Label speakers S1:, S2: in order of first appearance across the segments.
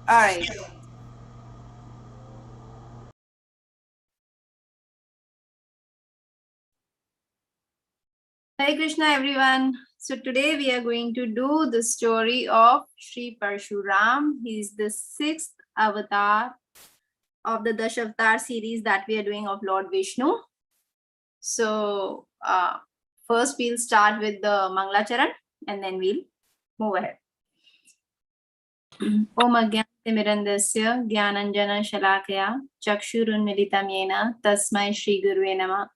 S1: All right. Hare Krishna, everyone. So today we are going to do the story of Sri Parshuram. He is the sixth avatar of the Dashavtar series that we are doing of Lord Vishnu. So first we'll start with the Manglacharan and then we'll move ahead. Om Agyantimirandasya Gyananjana Shalakaya Chakshurunmilitam Yena Tasmai Shri Gurve Namah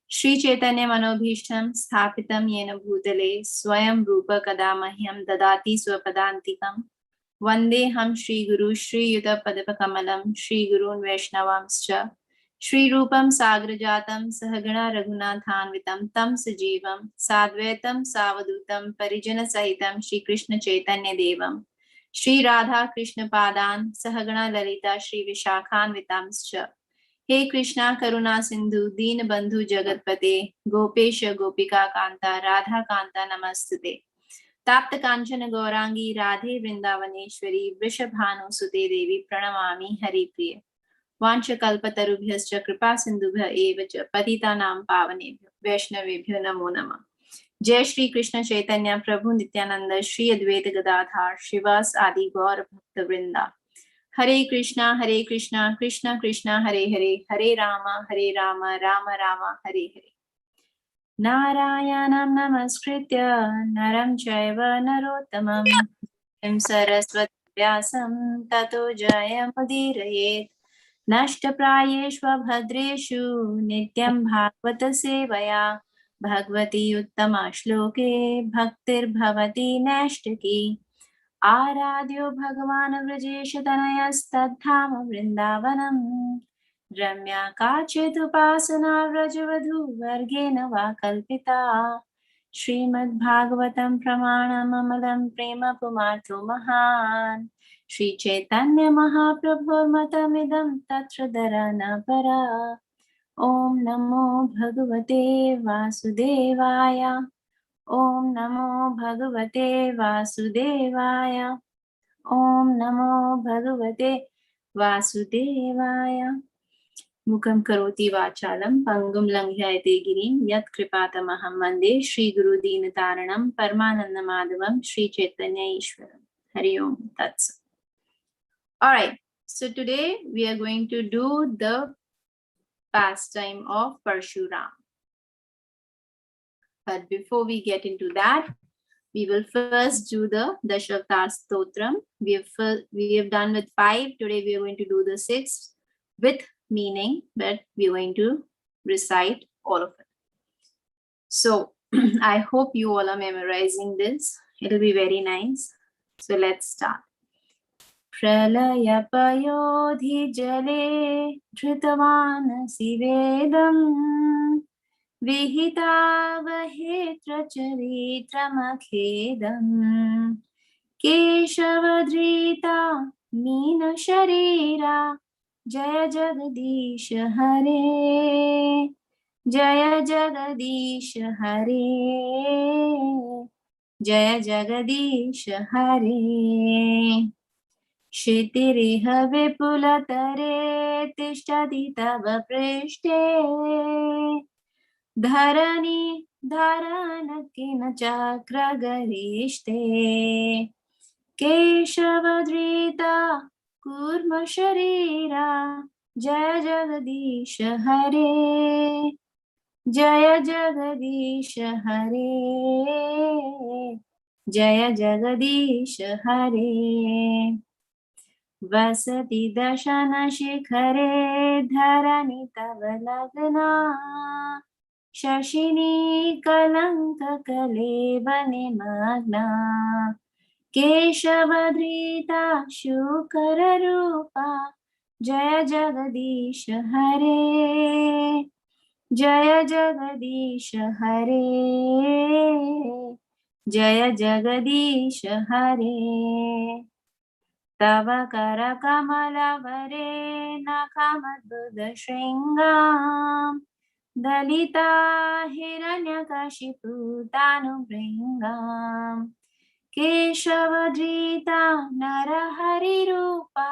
S1: Shri Chaitanya Manobhishtam Sthapitam Yena Bhutale Swayam Rupa Kadamahyam Dadati Swapadantikam Vande Ham Shri Guru Shri Yuta Padapakamalam Shri Gurun Vaishnavamscha Shri Rupam Sagrajatam Sahagana Raghunathanvitam Tam Sajivam Sadvaitam Savadutam Parijana Sahitam Shri Krishna Chaitanya Devam Shri Radha Krishna Padan Sahagana Lalita Shri Vishakhanvitamscha He Krishna Karuna Sindhu Deen Bandhu Jagatpate Gopesha Gopika Kanta Radha Kanta Namastute ताप्त कांचन गौरांगी राधे वृंदावनेश्वरी वृषभानु सुते देवी प्रणमामि हरिप्रिय वाञ्छकल्पतरुभ्यश्च कृपा सिन्धुभ्य एव च पतितानां पावनेभ्यो वैष्णवेभ्यो नमो नमः जय श्री कृष्ण चैतन्य प्रभु नित्यानंद श्री अद्वैत गदाधार श्रीवास आदि गौर भक्त वृंदा हरे कृष्णा कृष्णा कृष्णा हरे हरे हरे राम राम राम हरे हरे नारायणं नमस्कृत्य नरं चैव नरोत्तमं सरस्वती व्यासं ततो जयमुदीरयेत् नष्टप्रायेषु भद्रेषु नित्यं भागवत सेवया भगवती उत्तमा श्लोके भक्तिर्भवति नैष्टिकी आराध्यो भगवान् व्रजेशतनयस्तद्धाम वृन्दावनम् रम्या काचिदुपासना व्रजवधूवर्गेण वा कल्पिता श्रीमद्भागवतं प्रमाणममलं प्रेम पुमार्थो महान् श्रीचैतन्य महाप्रभुर्मतमिदं तत्र दरनपरा ॐ नमो भगवते वासुदेवाय ॐ नमो भगवते वासुदेवाय ॐ नमो भगवते वासुदेवाय मुखं करोति वाचालं पंगुं लङ्घयते गिरिं यत्कृपातमहं वन्दे श्रीगुरुदीनतारणं परमानन्दमाधवं श्रीचैतन्य ईश्वरं हरि ओम तत्सत्. All right, so today we are going to do the pastime of Parshuram. But before we get into that, we will first do the Dashavtar Stotram. We have done with 5. Today we are going to do the 6th with meaning, but we are going to recite all of it. So I hope you all are memorizing this. It'll be very nice. So let's start. Pralaya payodhi jale dhritavana sivedam विहितावहेत्र चरित्रमखेदम् केशवधृता मीनशरीरा जय जगदीश हरे जय जगदीश हरे जय जगदीश हरे क्षितिरिह विपुलतरे तिष्ठति तव पृष्ठे धरणी धरण किन चक्रगरिष्ठे केशवधृता कूर्म शरीरा जय जगदीश हरे जय जगदीश हरे जय जगदीश हरे वसति दशन शिखरे धरणी तव लग्ना शशिनी कलंक कलेवनिमग्ना केशवधृता शुकर रूपा जय जगदीश हरे जय जगदीश हरे जय जगदीश हरे तव कर कमलवरे नखमद्भुत शृङ्गाम् Dalita हिरण्यकशिपुतानुभृङ्गाम् केशवधृता नरहरिरूपा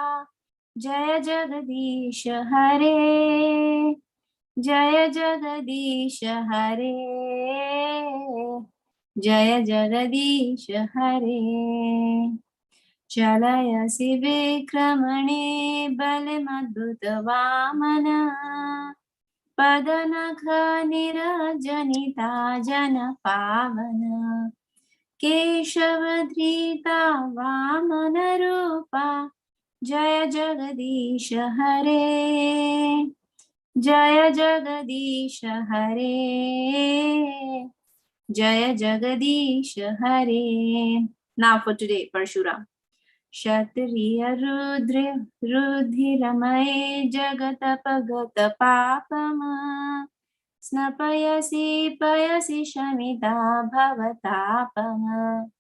S1: Jaya Jagadish Hare, Jaya Jagadish Hare, Jaya Jagadish Hare. Chalayasi Vikramane Balamadbhuta Vamana Padanakha Nirajanita Jana Pavana Keshavadrita Vamana Rupa Jaya Jagadish Hare, Jaya Jagadish Hare, Jaya Jagadish Hare. Now for today, Parshuram. Kshatriya Rudra Rudhiramay Jagatapagata Papama Snapayasi Payasi Shamita Bhavatapama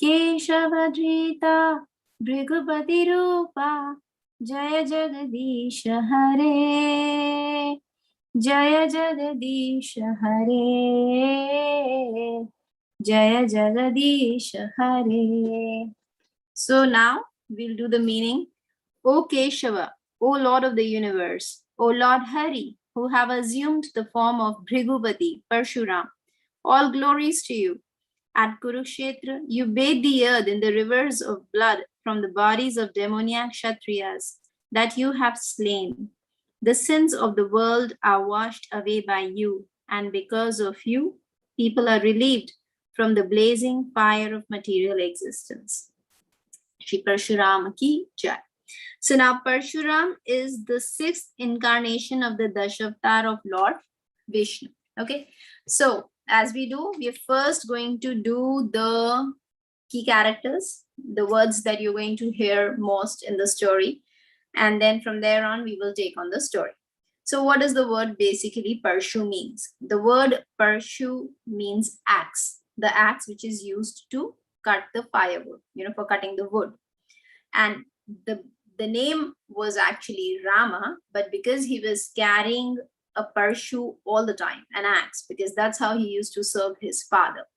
S1: Keshavadrita Bhrigupati Rupa Jaya Jagadish Hare, Jaya Jagadish Hare, Jaya Jagadish Hare. So now we'll do the meaning. O Keshava, O Lord of the universe, O Lord Hari, who have assumed the form of Bhrigupati, Parshuram, all glories to you. At Kurukshetra, you bathed the earth in the rivers of blood from the bodies of demoniac Kshatriyas that you have slain. The sins of the world are washed away by you, and because of you, people are relieved from the blazing fire of material existence. Shri Parshuram ki jai. So now Parshuram is the sixth incarnation of the Dashavatar of Lord Vishnu. Okay, so as we do, we're first going to do the key characters, the words that you're going to hear most in the story. And then from there on, we will take on the story. So what does the word basically Parshu means? The word Parshu means axe, the axe which is used to cut the firewood, for cutting the wood. And the name was actually Rama, but because he was carrying a Parshu all the time, an axe, because that's how he used to serve his father,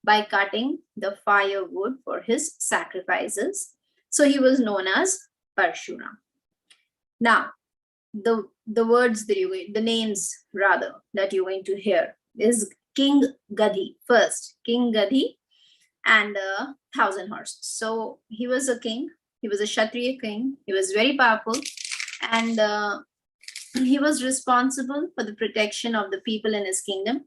S1: by cutting the firewood for his sacrifices. So he was known as Parshuram. Now, the words that the names rather that you're going to hear is King Gadhi first, King Gadhi and 1,000 horses. So he was a king. He was a Kshatriya king. He was very powerful, and he was responsible for the protection of the people in his kingdom.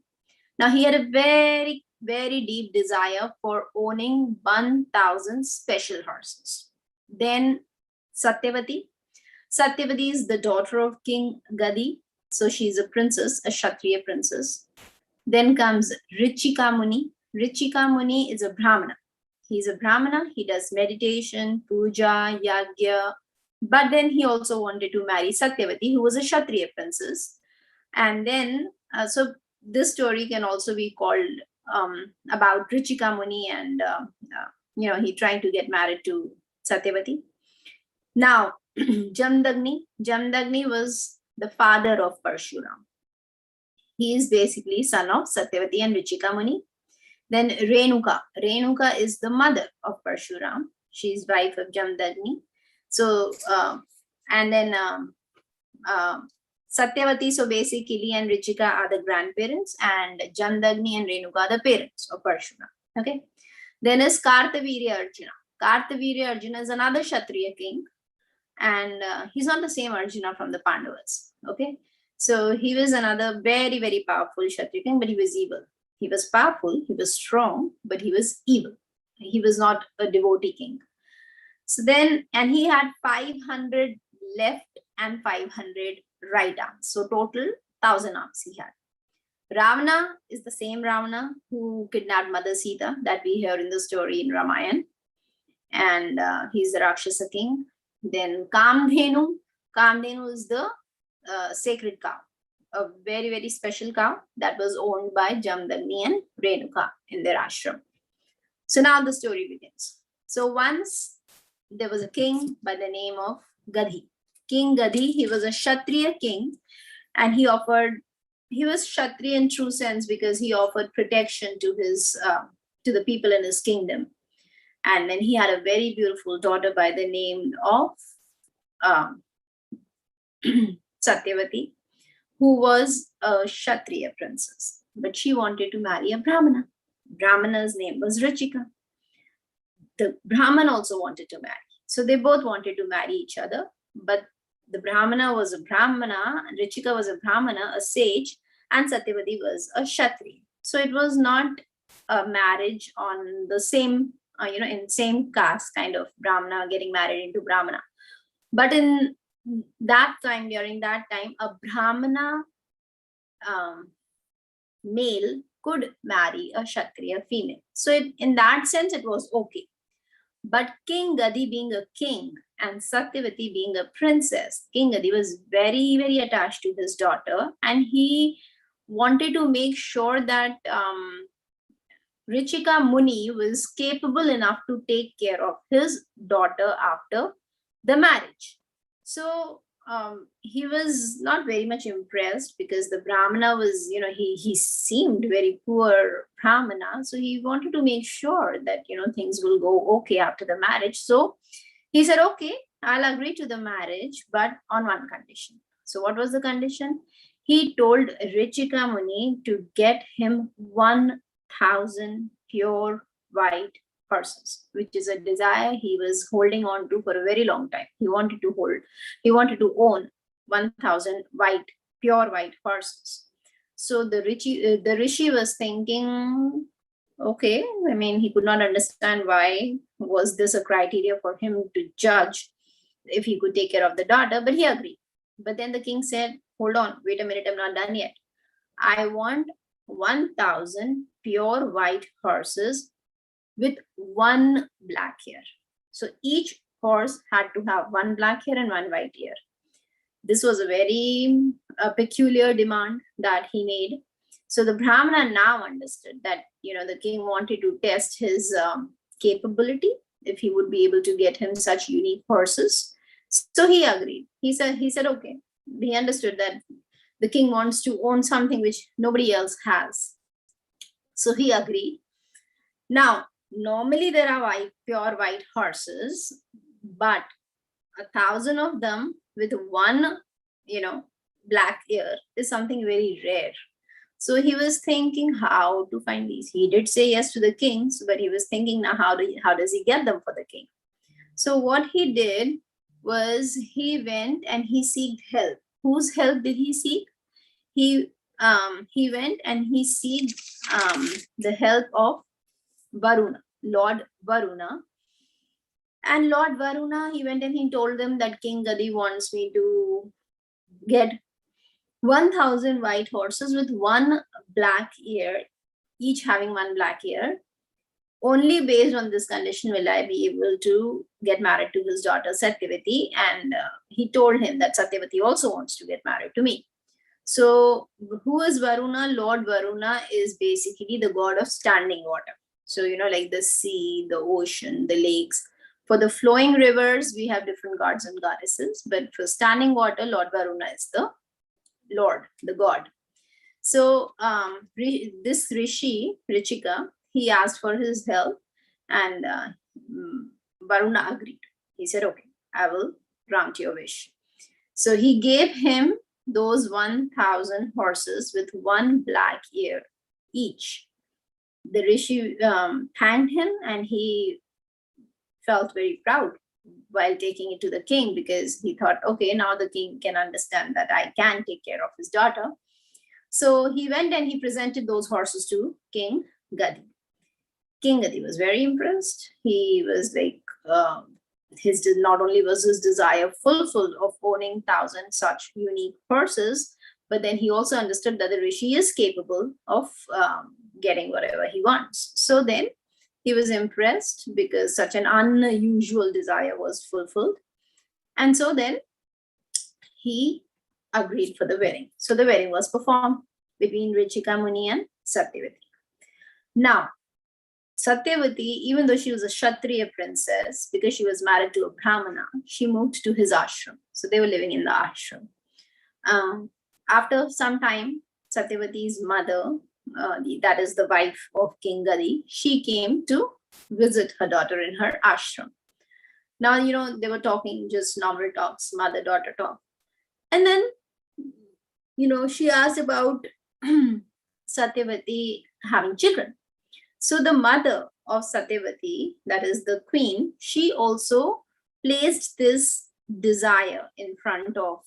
S1: Now, he had a very, very deep desire for owning 1,000 special horses. Then Satyavati. Satyavati is the daughter of King Gadi. So she's a princess, a Kshatriya princess. Then comes Richika Muni. Richika Muni is a Brahmana. He's a Brahmana. He does meditation, puja, yagya. But then he also wanted to marry Satyavati, who was a Kshatriya princess. And then, so this story can also be called about Richika Muni and, he trying to get married to Satyavati. Now, Jamdagni. Jamdagni was the father of Parshuram. He is basically son of Satyavati and Richika Muni. Then Renuka. Renuka is the mother of Parshuram. She is wife of Jamdagni. So, and then Satyavati, so basically, and Richika are the grandparents, and Jamdagni and Renuka are the parents of Parshuram. Okay. Then is Kartavirya Arjuna. Kartavirya Arjuna is another Kshatriya king, and he's not the same Arjuna from the Pandavas. Okay. So he was another very, very powerful Kshatriya king, but he was evil. He was powerful, he was strong, but he was evil. He was not a devotee king. So then, and he had 500 left and 500 right arms. So total 1,000 arms he had. Ravana is the same Ravana who kidnapped Mother Sita that we hear in the story in Ramayana. And he's the Rakshasa king. Then Kamdhenu. Kamdhenu is the sacred cow. A very, very special cow that was owned by Jamdagni and Renuka in their ashram. So now the story begins. So once there was a king by the name of Gadhi. King Gadhi, he was a Kshatriya king, and he was Kshatriya in true sense because he offered protection to his to the people in his kingdom. And then he had a very beautiful daughter by the name of um, Satyavati, who was a Kshatriya princess, but she wanted to marry a Brahmana. Brahmana's name was Richika. The Brahman also wanted to marry. So they both wanted to marry each other, but the Brahmana was a Brahmana, Richika was a Brahmana, a sage, and Satyavati was a Kshatriya. So it was not a marriage on the same, in same caste kind of Brahmana getting married into Brahmana. But in that time, during that time, a Brahmana male could marry a Kshatriya female. So in that sense, it was okay. But King Gadi being a king and Satyavati being a princess, King Gadi was very, very attached to his daughter, and he wanted to make sure that Richika Muni was capable enough to take care of his daughter after the marriage. So he was not very much impressed because the Brahmana was, he seemed very poor Brahmana. So he wanted to make sure that, things will go okay after the marriage. So he said, okay, I'll agree to the marriage, but on one condition. So what was the condition? He told Richika Muni to get him 1,000 pure white horses, which is a desire he was holding on to for a very long time. He wanted to own 1,000 pure white horses. So the rishi was thinking, okay, I mean, he could not understand why was this a criteria for him to judge if he could take care of the daughter, but he agreed. But then the king said, hold on, wait a minute, I'm not done yet. I want 1,000 pure white horses with one black hair. So each horse had to have one black hair and one white hair. This was a very peculiar demand that he made. So the Brahmana now understood that, the king wanted to test his capability, if he would be able to get him such unique horses. So he agreed. He said, okay. He understood that the king wants to own something which nobody else has. So he agreed. Now, normally there are pure white horses, but 1,000 of them with one, black ear is something very rare. So he was thinking how to find these. He did say yes to the kings, but he was thinking now how does he get them for the king? So what he did was he went and he sought help. Whose help did he seek? He went and he sought the help of Varuna, Lord Varuna. And Lord Varuna, he went and he told them that King Gadi wants me to get 1,000 white horses with one black ear, each having one black ear. Only based on this condition will I be able to get married to his daughter Satyavati. And he told him that Satyavati also wants to get married to me. So who is Varuna? Lord Varuna is basically the god of standing water. So, like the sea, the ocean, the lakes. For the flowing rivers, we have different gods and goddesses. But for standing water, Lord Varuna is the Lord, the god. So this Rishi, Richika, he asked for his help, and Varuna agreed. He said, okay, I will grant your wish. So he gave him those 1,000 horses with one black ear each. The Rishi thanked him, and he felt very proud while taking it to the king, because he thought, okay, now the king can understand that I can take care of his daughter. So he went and he presented those horses to King Gadi. King Gadi was very impressed. He was like, not only was his desire fulfilled of owning 1,000 such unique horses, but then he also understood that the Rishi is capable of getting whatever he wants. So then he was impressed because such an unusual desire was fulfilled. And so then he agreed for the wedding. So the wedding was performed between Richika Muni and Satyavati. Now, Satyavati, even though she was a Kshatriya princess, because she was married to a Brahmana, she moved to his ashram. So they were living in the ashram. After some time, Satyavati's mother, that is the wife of King Gadi, she came to visit her daughter in her ashram. Now, they were talking just normal talks, mother-daughter talk. And then, she asked about Satyavati having children. So the mother of Satyavati, that is the queen, she also placed this desire in front of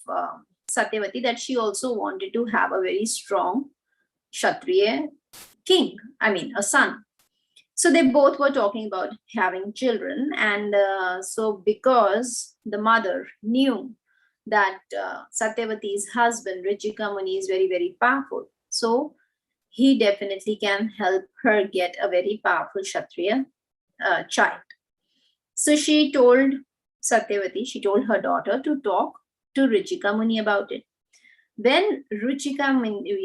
S1: Satyavati that she also wanted to have a very strong Kshatriya king, a son. So they both were talking about having children. And so because the mother knew that Satyavati's husband, Richika Muni, is very, very powerful, so he definitely can help her get a very powerful Kshatriya child. So she told Satyavati, she told her daughter to talk to Richika Muni about it. When Richika Muni,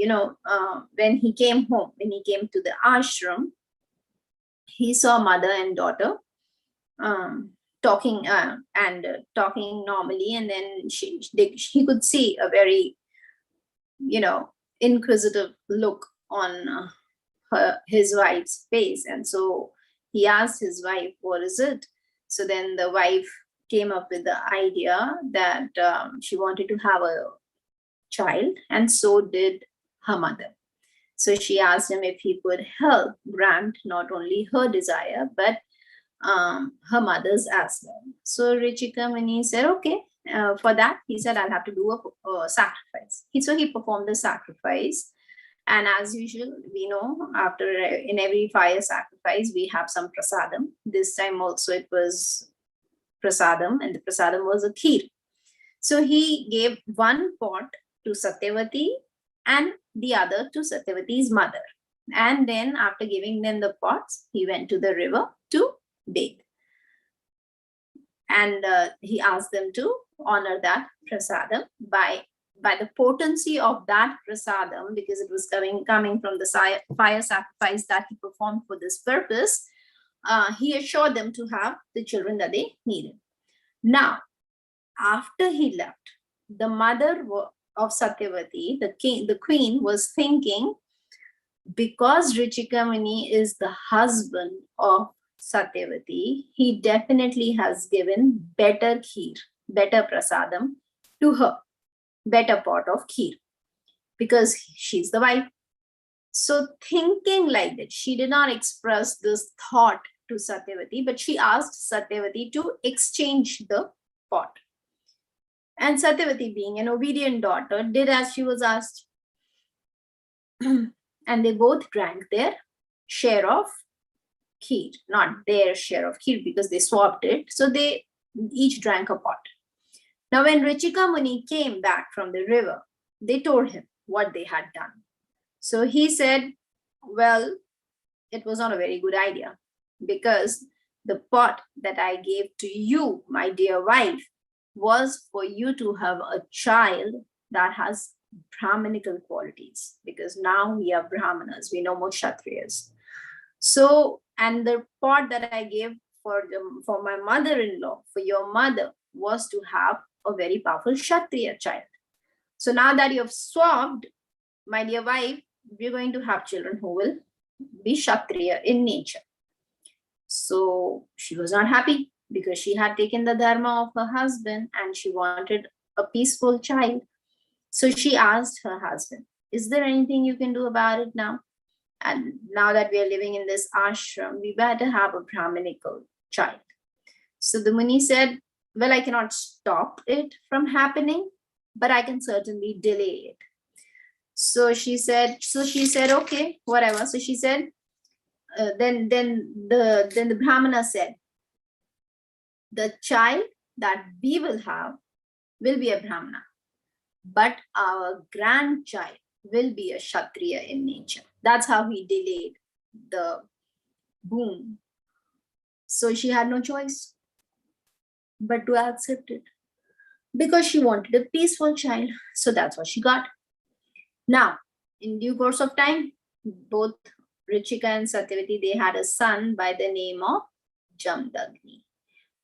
S1: when he came home, when he came to the ashram, he saw mother and daughter talking talking normally, and then he could see a very, inquisitive look on his wife's face. And so he asked his wife, what is it? So then the wife came up with the idea that she wanted to have a child, and so did her mother. So she asked him if he could help grant not only her desire, but her mother's as well. So Richika Muni said, okay. For that, he said, I'll have to do a sacrifice. So he performed the sacrifice. And as usual, we know after in every fire sacrifice, we have some prasadam. This time also it was prasadam, and the prasadam was a kheer. So he gave one pot to Satyavati and the other to Satyavati's mother. And then after giving them the pots, he went to the river to bathe. And he asked them to honor that prasadam by the potency of that prasadam, because it was coming from the fire sacrifice that he performed for this purpose. He assured them to have the children that they needed. Now, after he left, the mother of Satyavati, the queen, was thinking, because Richika Muni is the husband of Satyavati, he definitely has given better kheer, better prasadam to her, better pot of kheer, because she's the wife. So thinking like that, she did not express this thought to Satyavati, but she asked Satyavati to exchange the pot. And Satyavati, being an obedient daughter, did as she was asked. And they both drank their share of kheer, not their share of kheer, because they swapped it. So they each drank a pot. Now, when Richika Muni came back from the river, they told him what they had done. So he said, well, it was not a very good idea, because the pot that I gave to you, my dear wife, was for you to have a child that has Brahminical qualities, because now we are Brahmanas, we no more Kshatriyas. So, and the pot that I gave for my mother-in-law, for your mother, was to have a very powerful Kshatriya child. So now that you have swapped, my dear wife, we're going to have children who will be Kshatriya in nature. So she was not happy, because she had taken the dharma of her husband and she wanted a peaceful child. So she asked her husband, is there anything you can do about it now? And now that we are living in this ashram, we better have a Brahminical child. So the Muni said, well, I cannot stop it from happening, but I can certainly delay it. So she said, okay, whatever. So she said, then the Brahmana said, the child that we will have will be a Brahmana, but our grandchild will be a Kshatriya in nature. That's how he delayed the boom. So she had no choice but to accept it, because she wanted a peaceful child. So that's what she got. Now, in due course of time, both Richika and Satyavati, they had a son by the name of Jamdagni,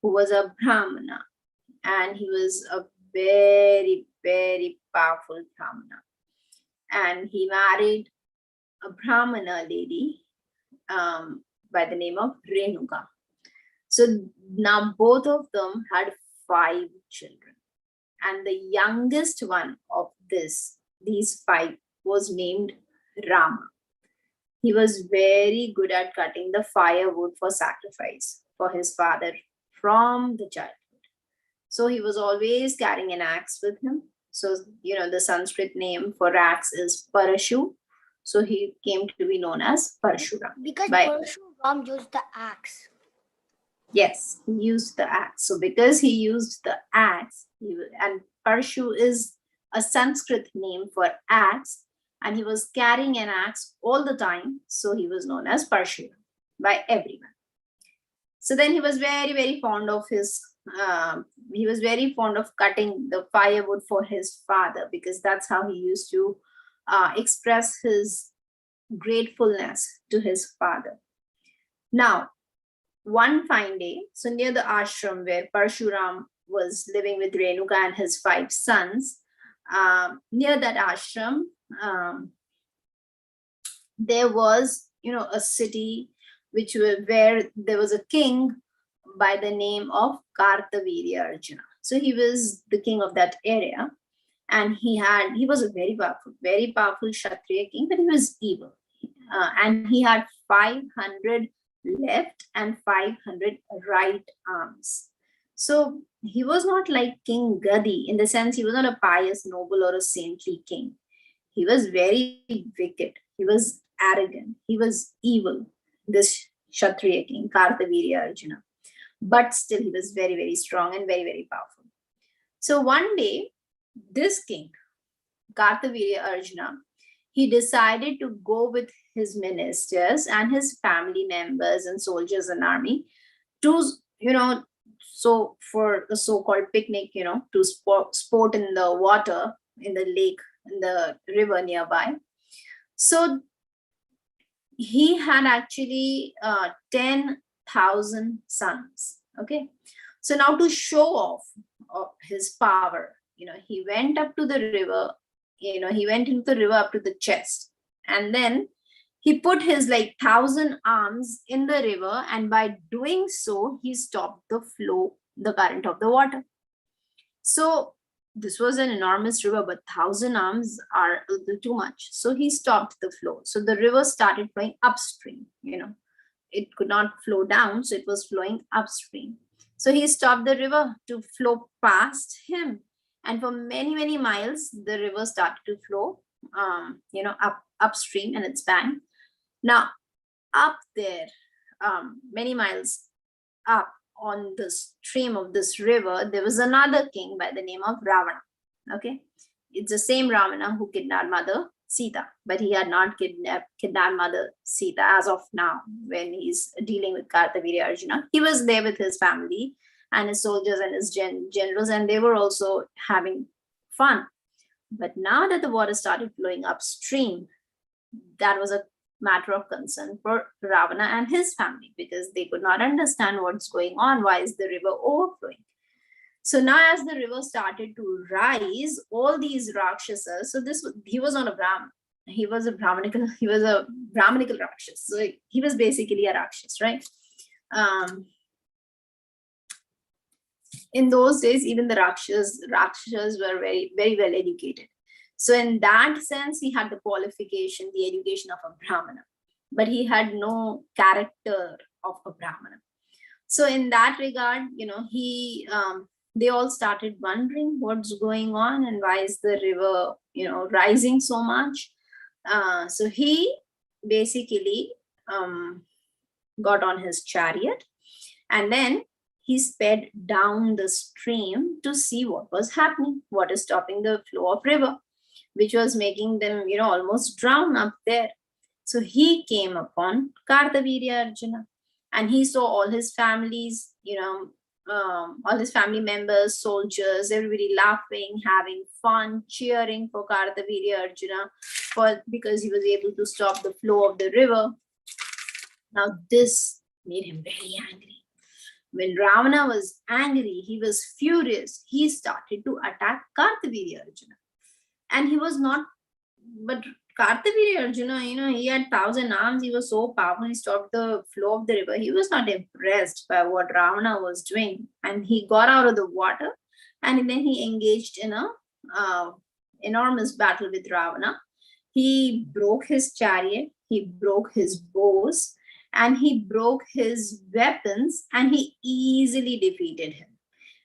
S1: who was a Brahmana, and he was a very, very powerful Brahmana. And he married a Brahmana lady by the name of Renuka. So now both of them had 5 children, and the youngest one of these 5 was named Rama. He was very good at cutting the firewood for sacrifice for his father from the childhood. So he was always carrying an axe with him. So, the Sanskrit name for axe is Parashu. So he came to be known as Parshuram.
S2: Because Parshuram used the axe.
S1: Yes, he used the axe. So because he used the axe, and Parshu is a Sanskrit name for axe, and he was carrying an axe all the time. So he was known as Parshuram by everyone. So then he was very, very fond of cutting the firewood for his father, because that's how he used to express his gratefulness to his father. Now, one fine day, so near the ashram where Parshuram was living with Renuka and his 5 sons, near that ashram, there was, a city where there was a king by the name of Kartavirya Arjuna. So he was the king of that area, and he was a very powerful Kshatriya king, but he was evil. And he had 500 left and 500 right arms. So he was not like King Gadi, in the sense he was not a pious noble or a saintly king. He was very wicked. He was arrogant. He was evil, this Kshatriya king, Kartavirya Arjuna. But still, he was very, very strong and very, very powerful. So one day, this king, Kartavirya Arjuna, he decided to go with his ministers and his family members and soldiers and army to, so for the so-called picnic, to sport in the water, in the lake, in the river nearby. So he had actually 10,000 sons. Okay. So now, to show off his power, he went up to the river, he went into the river up to the chest, and then he put his 1,000 arms in the river, and by doing so, he stopped the current of the water. So this was an enormous river, but 1,000 arms are a little too much. So he stopped the flow. So the river started flowing upstream, it could not flow down, so it was flowing upstream. So he stopped the river to flow past him. And for many, many miles, the river started to flow, upstream in its bank. Now, up there, many miles up on the stream of this river, there was another king by the name of Ravana. Okay, it's the same Ravana who kidnapped Mother Sita, but he had not kidnapped Mother Sita as of now. When he's dealing with Kartavirya Arjuna, he was there with his family and his soldiers and his generals, and they were also having fun. But now that the water started flowing upstream, that was a matter of concern for Ravana and his family, because they could not understand what's going on. Why is the river overflowing? So now, as the river started to rise, all these Rakshasas, so he was not a Brahmin, he was a Brahmanical Rakshas. So he was basically a Rakshas, right? In those days, even the Rakshas were very, very well educated. So in that sense, he had the qualification, the education of a Brahmana, but he had no character of a Brahmana. So in that regard, they all started wondering what's going on and why is the river, rising so much. So he basically got on his chariot, and then he sped down the stream to see what was happening, what is stopping the flow of river, which was making them, almost drown up there. So he came upon Kartavirya Arjuna, and he saw all his families, all his family members, soldiers, everybody laughing, having fun, cheering for Kartavirya Arjuna because he was able to stop the flow of the river. Now this made him very angry. When Ravana was angry, he was furious. He started to attack Kartavirya Arjuna. And he was not, but Kartaviri Arjuna, he had 1,000 arms. He was so powerful. He stopped the flow of the river. He was not impressed by what Ravana was doing. And he got out of the water and then he engaged in a uh, enormous battle with Ravana. He broke his chariot, he broke his bows, and he broke his weapons, and he easily defeated him.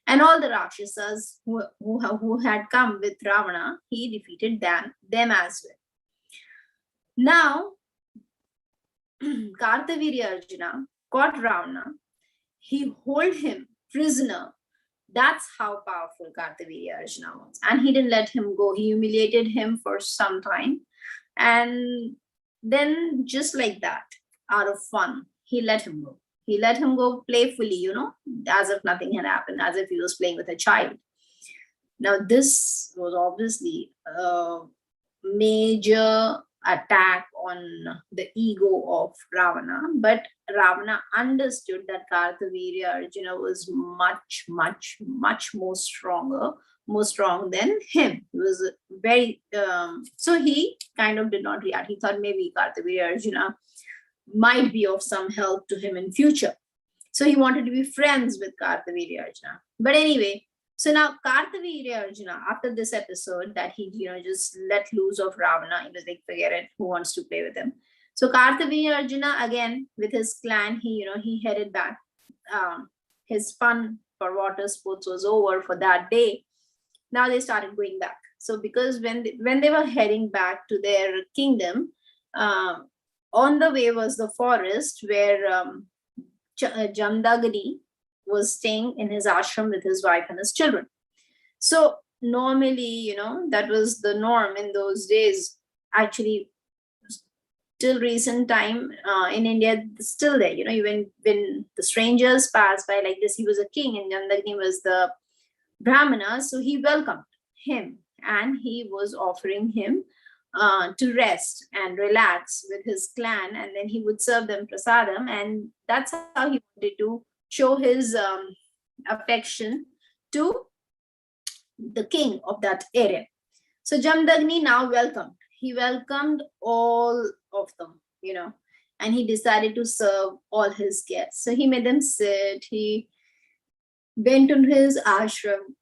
S1: And all the Rakshasas who had come with Ravana, he defeated them as well. Now, Kartavirya Arjuna caught Ravana. He held him prisoner. That's how powerful Kartavirya Arjuna was. And he didn't let him go. He humiliated him for some time. And then, just like that, out of fun, he let him go. He let him go playfully, as if nothing had happened, as if he was playing with a child. Now, this was obviously a major attack on the ego of Ravana, but Ravana understood that Kartavirya Arjuna was much, much, much more strong than him. He was very, so he kind of did not react. He thought maybe Kartavirya Arjuna might be of some help to him in future. So he wanted to be friends with Kartavirya Arjuna. But anyway, so now Kartavirya Arjuna, after this episode that he, just let loose of Ravana, he was like, forget it, who wants to play with him? So Kartavirya Arjuna, again, with his clan, he headed back. His fun for water sports was over for that day. Now they started going back. So because when they were heading back to their kingdom, on the way was the forest where Jamdagni was staying in his ashram with his wife and his children. So normally, that was the norm in those days. Actually, till recent time in India, still there. Even when the strangers passed by like this, he was a king and Jamdagni was the Brahmana. So he welcomed him and he was offering him to rest and relax with his clan, and then he would serve them prasadam, and that's how he wanted to show his affection to the king of that area. So Jamdagni now welcomed. He welcomed all of them, and he decided to serve all his guests. So he made them sit. He went to his ashram.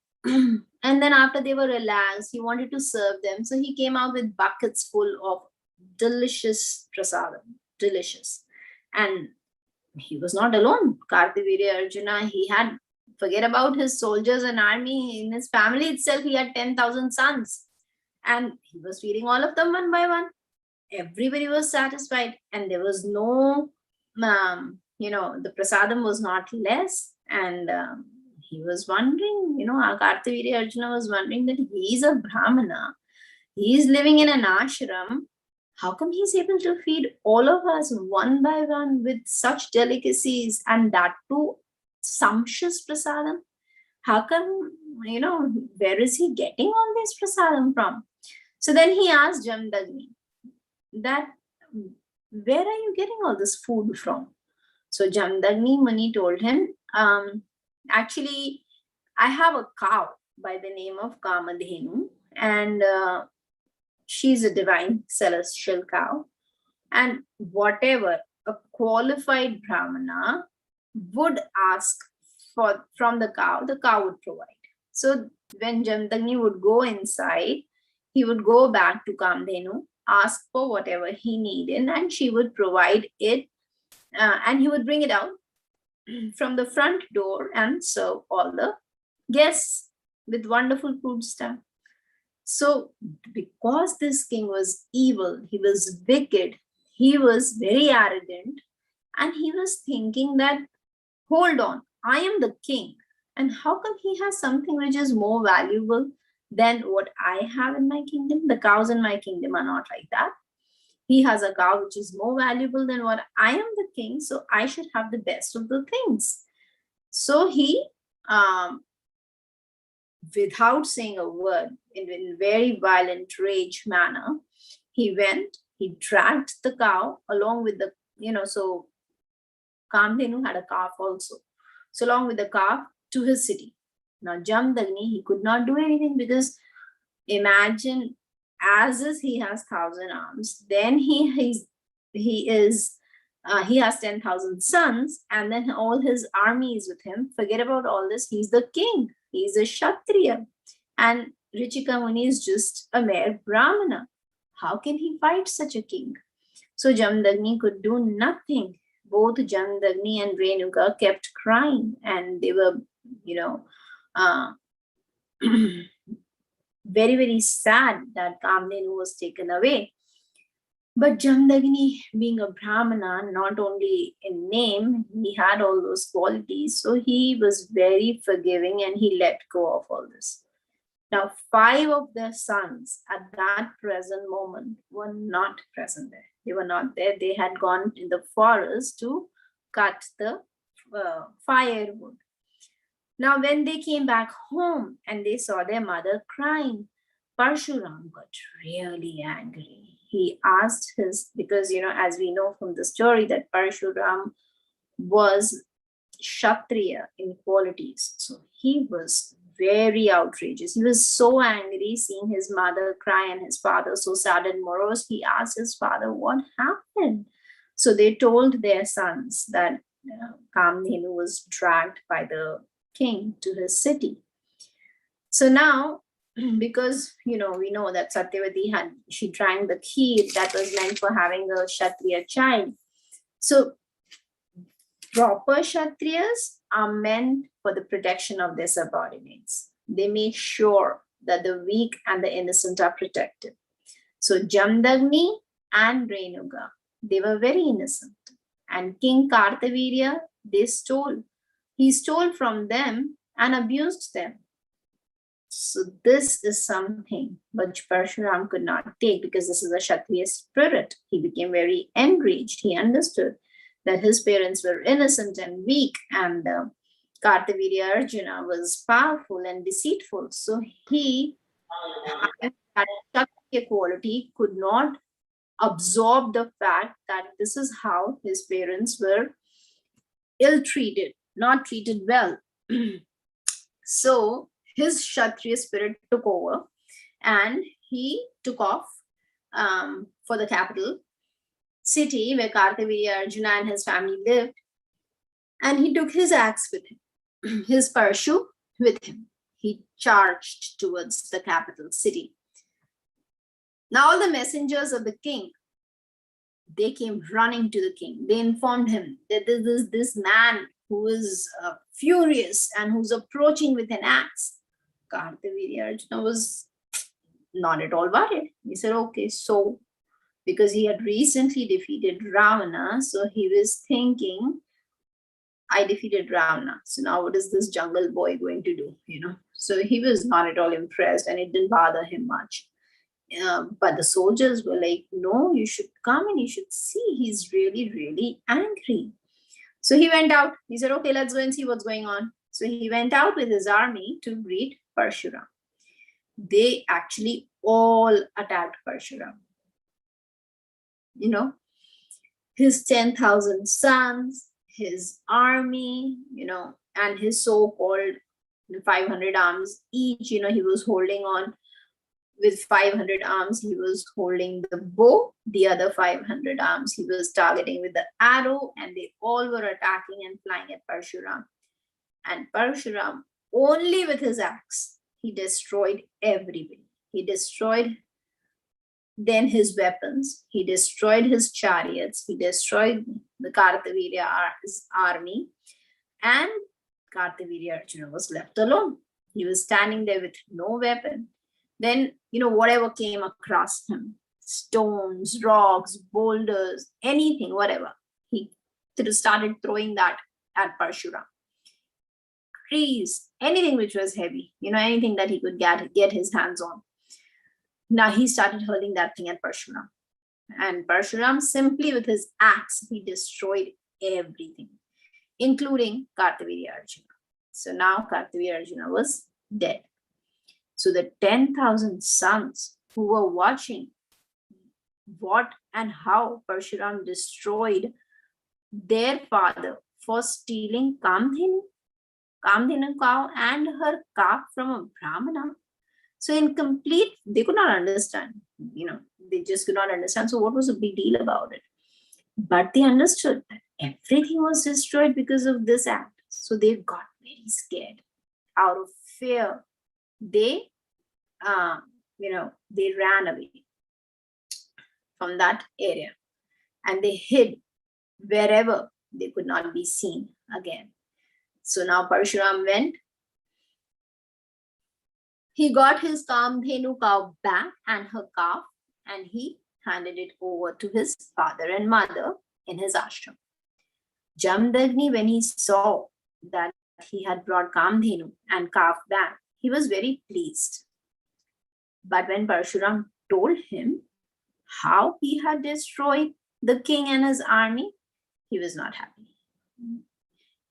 S1: And then after they were relaxed, he wanted to serve them. So he came out with buckets full of delicious prasadam, delicious. And he was not alone. Kartavirya Arjuna, he had, forget about his soldiers and army, in his family itself, he had 10,000 sons. And he was feeding all of them one by one. Everybody was satisfied. And there was no, the prasadam was not less. And he was wondering, Kartavirya Arjuna was wondering that he is a Brahmana. He is living in an ashram. How come he's able to feed all of us one by one with such delicacies, and that too sumptuous prasadam? How come, where is he getting all this prasadam from? So then he asked Jamdagni that, where are you getting all this food from? So Jamdagni Muni told him, actually, I have a cow by the name of Kamadhenu, and she's a divine celestial cow. And whatever a qualified Brahmana would ask for from the cow would provide. So when Jamdagni would go inside, he would go back to Kamdhenu, ask for whatever he needed, and she would provide it, and he would bring it out from the front door and serve all the guests with wonderful food stuff. So because this king was evil, he was wicked, he was very arrogant, and he was thinking that, hold on, I am the king, and how come he has something which is more valuable than what I have in my kingdom? The cows in my kingdom are not like that. He has a cow which is more valuable than what I am the king, so I should have the best of the things. So he, without saying a word, in very violent rage manner, he dragged the cow along with the, so Kamdhenu had a calf also. So along with the calf to his city. Now Jamdagni, he could not do anything because imagine as is he has 1,000 arms, then he has 10,000 sons, and then all his army is with him. Forget about all this. He's the king. He's a Kshatriya. And Richika Muni is just a mere Brahmana. How can he fight such a king? So Jamdagni could do nothing. Both Jamdagni and Renuka kept crying, and they were, uh, very, very sad that Kamdenu was taken away. But Jamdagni, being a Brahmana, not only in name, he had all those qualities. So he was very forgiving and he let go of all this. Now, 5 of their sons at that present moment were not present there. They were not there. They had gone in the forest to cut the firewood. Now, when they came back home and they saw their mother crying, Parshuram got really angry. He asked because, as we know from the story, that Parshuram was Kshatriya in qualities. So he was very outrageous. He was so angry seeing his mother cry and his father so sad and morose. He asked his father, what happened? So they told their sons that Kamdhenu was dragged by the king to his city. So now, because we know that Satyavati she drank the kheer that was meant for having a Kshatriya child. So proper Kshatriyas are meant for the protection of their subordinates. They make sure that the weak and the innocent are protected. So Jamdagni and Renuka, they were very innocent. And King Kartavirya, he stole from them and abused them. So this is something which Parshuram could not take, because this is a Kshatriya spirit. He became very enraged. He understood that his parents were innocent and weak, and Kartavirya Arjuna was powerful and deceitful. So he, that Kshatriya quality, could not absorb the fact that this is how his parents were ill-treated, not treated well. So his Kshatriya spirit took over and he took off for the capital city where Kartavirya Arjuna and his family lived. And he took his axe with him, his Parshu with him. He charged towards the capital city. Now all the messengers of the king, they came running to the king. They informed him that this man who is furious and who's approaching with an axe. Kartavirya Arjuna was not at all worried. He said, okay, so because he had recently defeated Ravana, so he was thinking, I defeated Ravana, so now what is this jungle boy going to do? So he was not at all impressed, and it didn't bother him much. But the soldiers were like, no, you should come and you should see. He's really, really angry. So he went out. He said, okay, let's go and see what's going on. So he went out with his army to greet Parshuram. They actually all attacked Parshuram. His 10,000 sons, his army, and his so-called 500 arms each, he was holding on. With 500 arms, he was holding the bow. The other 500 arms, he was targeting with the arrow, and they all were attacking and flying at Parshuram. And Parshuram, only with his axe, he destroyed everybody. He destroyed then his weapons. He destroyed his chariots. He destroyed the Kartavirya army. And Kartavirya Arjuna was left alone. He was standing there with no weapon. Then, whatever came across him, stones, rocks, boulders, anything, whatever, he started throwing that at Parshuram. Trees, anything which was heavy, anything that he could get his hands on. Now he started hurling that thing at Parshuram. And Parshuram, simply with his axe, he destroyed everything, including Kartavirya Arjuna. So now Kartavirya Arjuna was dead. So the 10,000 sons who were watching what and how Parshuram destroyed their father for stealing Kamdhenu cow and her calf from a Brahmana, So in complete, they could not understand, they just could not understand. So what was the big deal about it? But they understood that everything was destroyed because of this act. So they got very scared. Out of fear, they, they ran away from that area and they hid wherever they could not be seen again. So now Parshuram went. He got his Kamdhenu cow back and her calf, and he handed it over to his father and mother in his ashram. Jamdagni, when he saw that he had brought Kamdhenu and calf back, he was very pleased. But when Parshuram told him how he had destroyed the king and his army, he was not happy.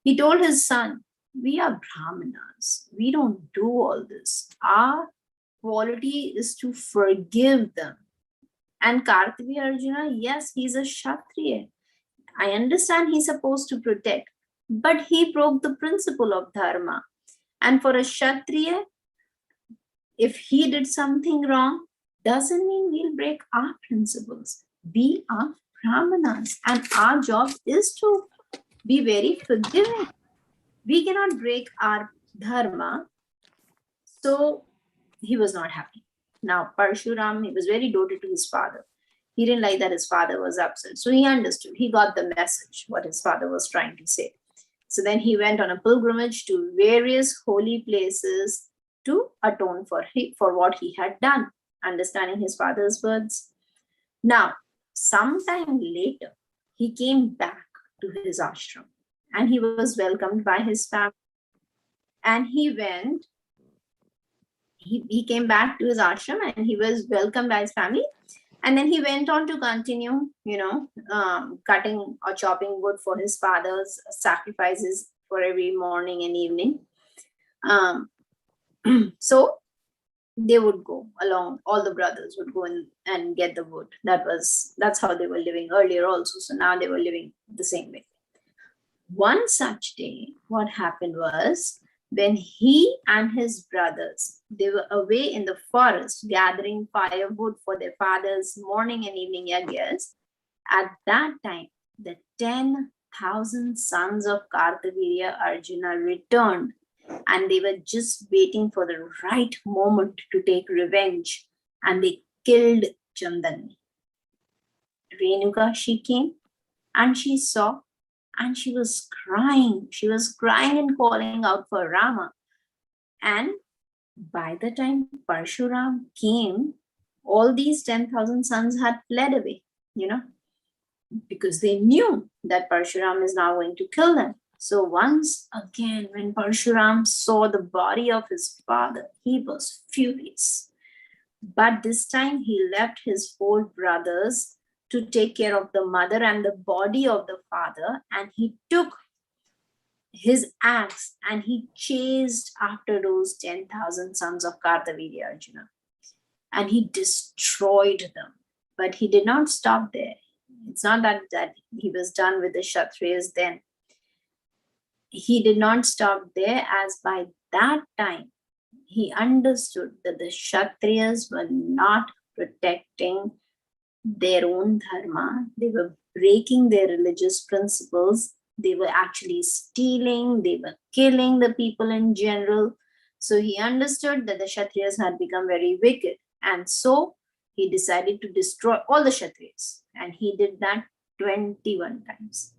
S1: He told his son, "We are Brahmanas. We don't do all this. Our quality is to forgive them." And Kartikeya Arjuna, yes, he's a Kshatriya. I understand he's supposed to protect, but he broke the principle of dharma. And for a Kshatriya, if he did something wrong, doesn't mean we'll break our principles. We are Brahmanas, and our job is to be very forgiving. We cannot break our dharma. So he was not happy. Now, Parshuram, he was very devoted to his father. He didn't like that his father was upset. So he understood. He got the message, what his father was trying to say. So then he went on a pilgrimage to various holy places to atone for what he had done, understanding his father's words. Now, sometime later, he came back to his ashram and he was welcomed by his family. And he came back to his ashram and he was welcomed by his family. And then he went on to continue, cutting or chopping wood for his father's sacrifices for every morning and evening. So they would go along, all the brothers would go in and get the wood. That's how they were living earlier also. So now they were living the same way. One such day, what happened was, when he and his brothers, they were away in the forest gathering firewood for their father's morning and evening yagyas, at that time, the 10,000 sons of Kartavirya Arjuna returned, and they were just waiting for the right moment to take revenge, and they killed Jamdagni. Renuka, she came and she saw, and she was crying. She was crying and calling out for Rama. And by the time Parshuram came, all these 10,000 sons had fled away, because they knew that Parshuram is now going to kill them. So once again, when Parshuram saw the body of his father, he was furious. But this time he left his 4 brothers to take care of the mother and the body of the father, and he took his axe and he chased after those 10,000 sons of Kartavirya Arjuna, and he destroyed them. But he did not stop there. It's not that he was done with the Kshatriyas then. He did not stop there, as by that time he understood that the Kshatriyas were not protecting their own dharma. They were breaking their religious principles. They were actually stealing. They were killing the people in general. So he understood that the Kshatriyas had become very wicked. And so he decided to destroy all the Kshatriyas. And he did that 21 times.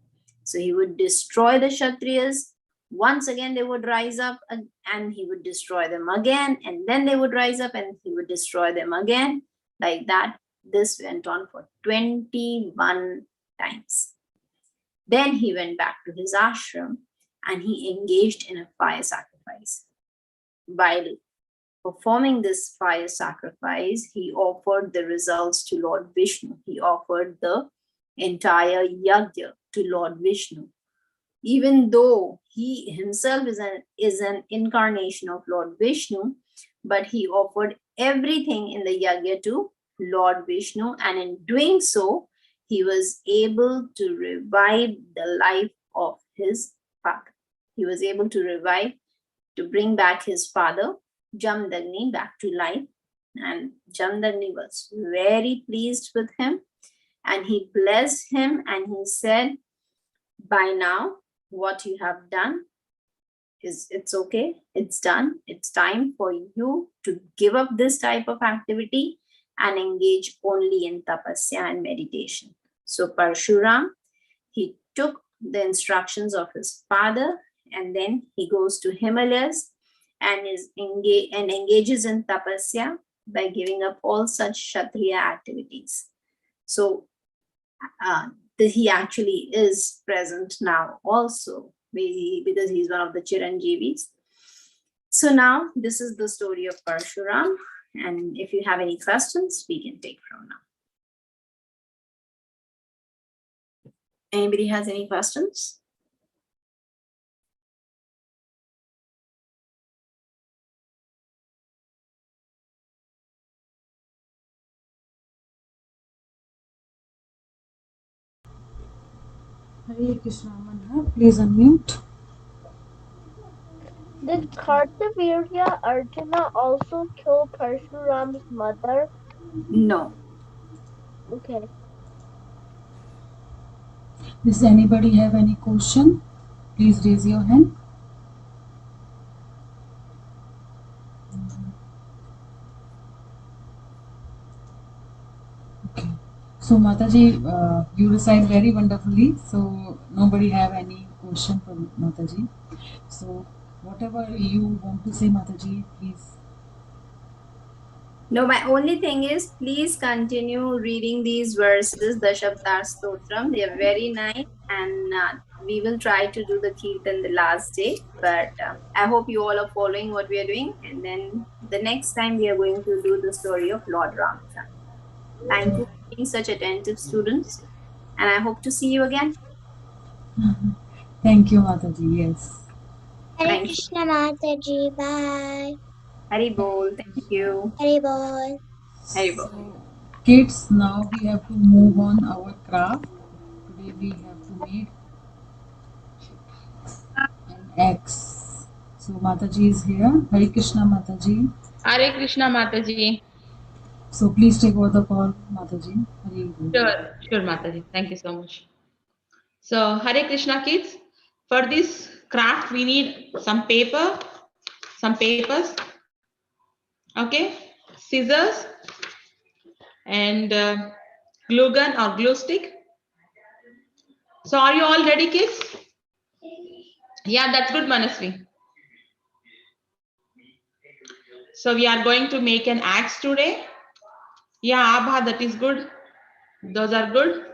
S1: So he would destroy the Kshatriyas. Once again, they would rise up and he would destroy them again. And then they would rise up and he would destroy them again. Like that. This went on for 21 times. Then he went back to his ashram and he engaged in a fire sacrifice. While performing this fire sacrifice, he offered the results to Lord Vishnu. He offered the entire yajna to Lord Vishnu. Even though he himself is an incarnation of Lord Vishnu, but he offered everything in the yajna to Lord Vishnu, and in doing so, he was able to revive the life of his father. He was able to bring back his father Jamdagni back to life. And Jamdagni was very pleased with him, and he blessed him, and he said, by now, what you have done it's okay, it's done. It's time for you to give up this type of activity and engage only in tapasya and meditation. So Parshuram, he took the instructions of his father, and then he goes to Himalayas and engages in tapasya by giving up all such kshatriya activities. So he actually is present now also, maybe because he's one of the Chiranjeevis. So now this is the story of Parshuram, and if you have any questions, we can take from now. Anybody has any questions?
S3: Hare Krishna, Manha, please unmute.
S2: Did Kartavirya Arjuna also kill Parshuram's mother?
S1: No.
S2: Okay.
S3: Does anybody have any question? Please raise your hand. Okay. So Mataji, you recite very wonderfully. So nobody have any question for Mataji. So whatever you want to say, Mataji, please.
S1: No, my only thing is, please continue reading these verses, the Shabdar Stotram. They are very nice, and we will try to do the Kirtan the last day. But I hope you all are following what we are doing. And then the next time we are going to do the story of Lord Ramchandra. Thank you for being such attentive students, and I hope to see you again.
S3: Thank you, Mataji. Yes.
S2: Hare
S1: Thank you.
S2: Krishna Mataji, bye.
S1: Hari Bol. Thank you.
S2: Hare Bol.
S1: Hari Bol.
S3: So, kids, now we have to move on our craft. Today we have to make an X. So Mataji is here. Hare Krishna Mataji.
S4: Hare Krishna Mataji.
S3: So please take over the call, Mataji. Hare
S4: Sure, Mataji. Thank you so much. So, Hare Krishna kids. For this craft, we need some paper, some papers, okay, scissors, and glue gun or glue stick. So, are you all ready, kids? Yeah, that's good, Manasvi. So, we are going to make an axe today. Yeah, Abha, that is good. Those are good.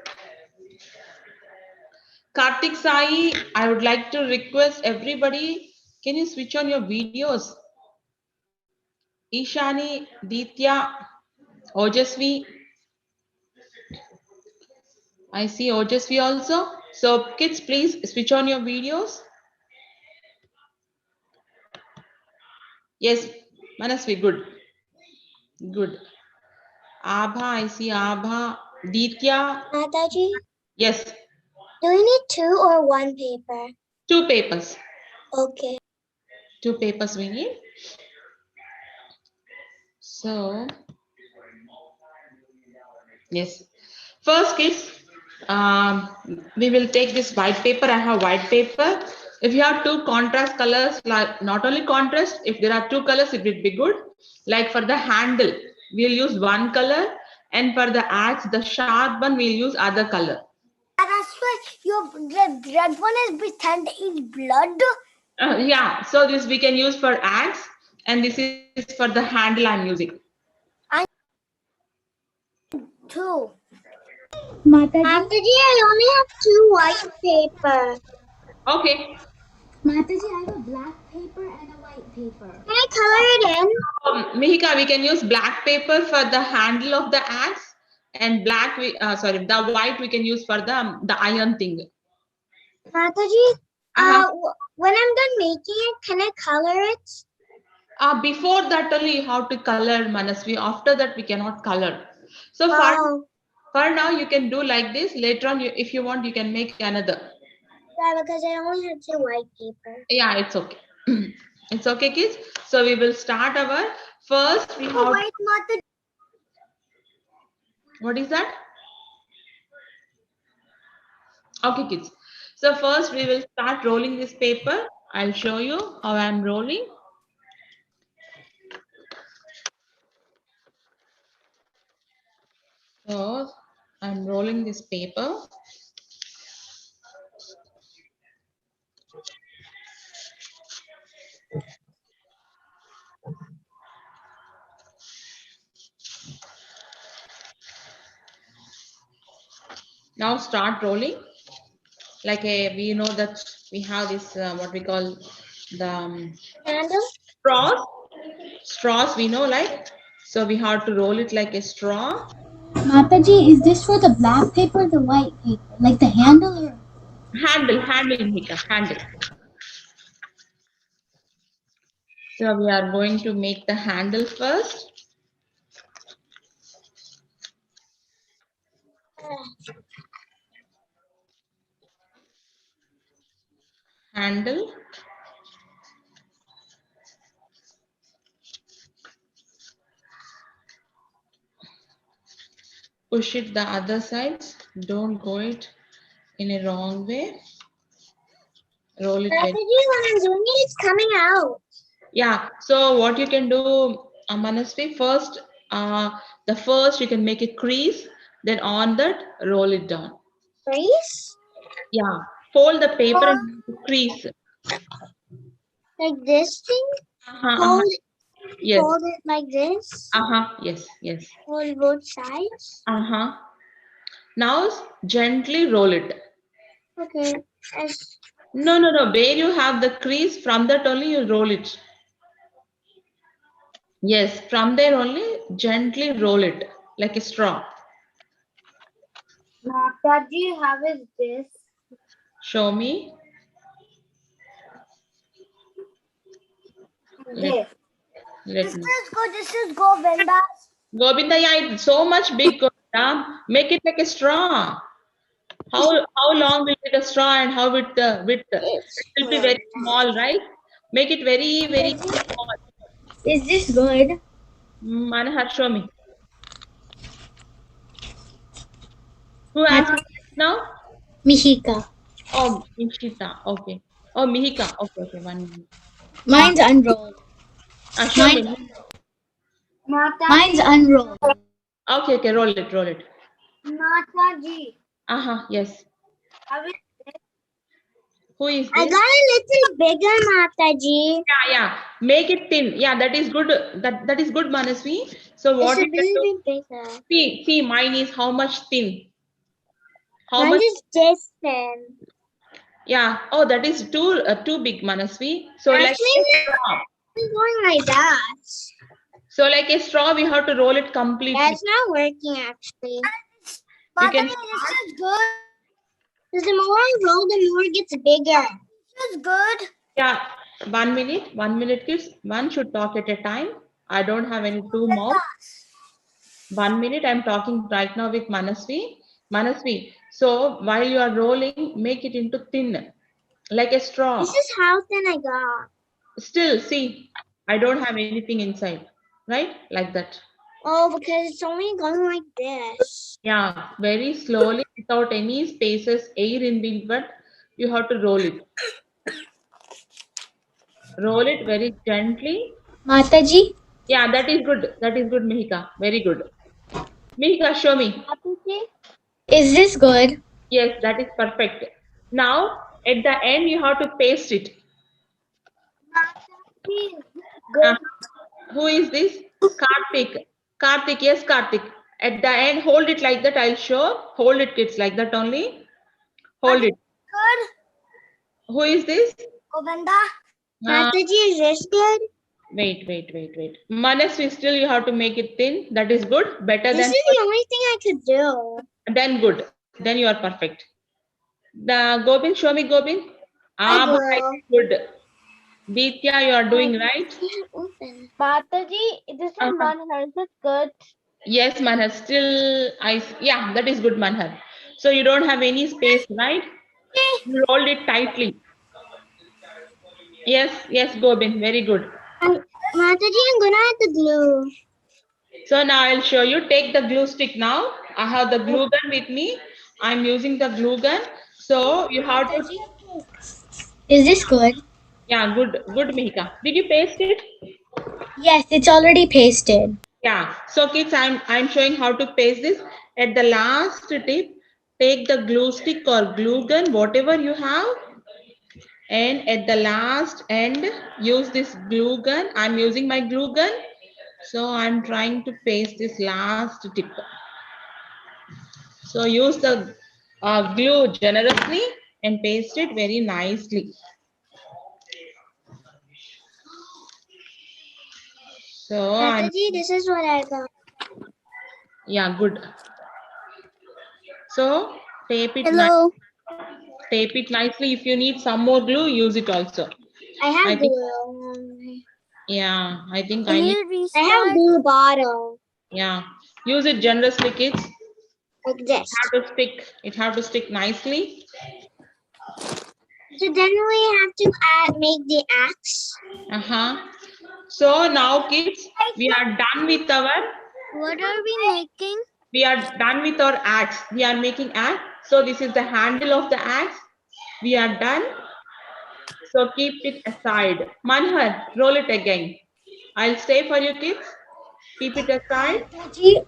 S4: Kartik Sai, I would like to request everybody, can you switch on your videos? Ishani, Ditya, Ojasvi. I see Ojasvi also. So kids, please switch on your videos. Yes, Manasvi, good. Good. Abha, I see Abha. Ditya.
S2: Mataji,
S4: Yes,
S2: do we need 2 or 1 paper?
S4: 2 papers.
S2: Okay.
S4: 2 papers we need. So, yes. First, kids, we will take this white paper. I have white paper. If you have 2 contrast colors, like not only contrast, if there are 2 colors, it will be good. Like for the handle, we'll use 1 color, and for the axe, the sharp one, we'll use other color.
S2: That's why your red one is pretend is blood.
S4: Yeah, so this we can use for axe, and this is for the handle I'm using.
S2: 2. Mataji, I only have 2 white paper.
S4: Okay.
S2: Mataji, I have a black paper and a white paper. Can I color it in?
S4: Mihika, we can use black paper for the handle of the axe, and black, the white we can use for the iron thing.
S2: Mataji, when I'm done making it, can I color it?
S4: Before that only you have to color, Manasvi. After that we cannot color. So for now you can do like this. Later on, if you want, you can make another.
S2: Yeah, because I only have 2 white paper.
S4: Yeah, it's okay. It's okay, kids. So we will start our first. We have,
S2: Wait, Mataji.
S4: what is that? Okay, kids. So first we will start rolling this paper. I'll show you how I'm rolling. So I'm rolling this paper. Now start rolling. Like we know that we have this what we call the
S2: Handle?
S4: straws. Straws we know, like, so we have to roll it like a straw.
S5: Mataji, is this for the black paper or the white paper? Like the handle or?
S4: Handle, Hika, handle. So we are going to make the handle first. Handle. Push it the other sides. Don't go it in a wrong way. Roll it very.
S2: Mataji, when I'm doing it, it's coming out.
S4: Yeah. So what you can do, Manasvi, first, the first you can make a crease. Then on that, roll it down.
S2: Crease?
S4: Yeah. Fold the paper and make a crease.
S2: Like this thing? Hold,
S4: Yes.
S2: hold it like this.
S4: Yes. Yes.
S2: Hold both sides.
S4: Now gently roll it.
S2: Okay. As
S4: No. Where you have the crease, from that only you roll it. Yes, from there only gently roll it like a straw.
S2: Mataji, how is this?
S4: Show me.
S2: This.
S4: Let
S2: This
S4: me.
S2: is good. This is Govinda.
S4: Govinda, yeah, it's so much big, Govinda. Make it like a straw. How long will be the straw and how with the width? It will be very small, right? Make it very, very small.
S5: Is this good?
S4: Manahat, show me. Who asked now?
S5: Mihika.
S4: Oh, Mishita. Okay. Oh, Mihika. Okay. 1 minute.
S5: Mine's unrolled.
S4: Show me.
S5: Mine's unrolled.
S4: Okay. Roll it.
S2: Mataji.
S4: Yes.
S2: How is
S4: Who is
S2: I
S4: this?
S2: got a little bigger, Mataji.
S4: Yeah. Make it thin. Yeah, that is good. That is good, Manasvi. So what
S2: It's a
S4: you can do?
S2: little bit bigger.
S4: See, mine is how much thin? How
S2: Mine
S4: much?
S2: is this thin.
S4: Yeah. Oh, that is too big, Manasvi. So like
S2: Actually,
S4: a straw.
S2: it's going like that.
S4: So like a straw, we have to roll it completely.
S2: Yeah, it's not working actually.
S4: You can.
S2: This is good. Because the more I roll, the more it gets bigger. This is good.
S4: Yeah. 1 minute. 1 minute, kids. One should talk at a time. I don't have any two more. 1 minute. I'm talking right now with Manasvi. Manasvi. So while you are rolling, make it into thin, like a straw.
S2: This is how thin I got.
S4: Still, see, I don't have anything inside, right? Like that.
S2: Oh, because it's only going like this.
S4: Yeah, very slowly without any spaces, air in between, but you have to roll it. Roll it very gently.
S5: Mataji,
S4: Yeah, that is good. That is good, Mihika. Very good. Mihika, show me.
S5: is this good?
S4: Yes, that is perfect. Now, at the end, you have to paste it.
S2: Good.
S4: Who is this? Karthik. Karthik, yes, Karthik. At the end, hold it like that. I'll show. Hold it, kids, like that only. Hold it.
S2: Good.
S4: Who is this?
S2: Govinda.
S4: Uh,
S2: Mataji, is this good?
S4: wait. Manasvi, still you have to make it thin. That is good. Better
S2: This
S4: than
S2: is the only thing I could do.
S4: then good. Then you are perfect. The Gobin, show me Gobin.
S2: I
S4: But
S2: will.
S4: good. Ditya, you are doing right.
S2: Can't open. Mataji, this is
S4: Uh-huh.
S2: Is it good?
S4: Yes, Manhar. Still, yeah, that is good, Manhar. So you don't have any space, right? You rolled it tightly. Yes, Gobin, very good.
S2: Mataji, I'm gonna add the glue.
S4: So now I'll show you. Take the glue stick now. I have the glue gun with me. I'm using the glue gun. So you have to,
S5: Is this good?
S4: yeah, good, Mihika. Did you paste it?
S5: Yes, it's already pasted.
S4: Yeah. So kids, I'm showing how to paste this. At the last tip, take the glue stick or glue gun, whatever you have, and at the last end, use this glue gun. I'm using my glue gun. So I'm trying to paste this last tip. So use the glue generously and paste it very nicely. So I'm,
S2: Mataji, this is what I got.
S4: yeah, good. So tape it,
S2: Hello.
S4: tape it nicely. If you need some more glue, use it also.
S2: I have
S4: I think,
S2: glue.
S4: yeah, I think
S2: Can
S4: I need,
S2: you restart? I have glue bottle.
S4: yeah, use it generously, kids.
S2: Like this.
S4: It have to stick nicely.
S2: So then we have to make the axe.
S4: So now kids, we are done with our,
S2: What are we making?
S4: we are done with our axe. We are making axe. So this is the handle of the axe. We are done. So keep it aside. Manhar, roll it again. I'll stay for you kids. Keep it aside.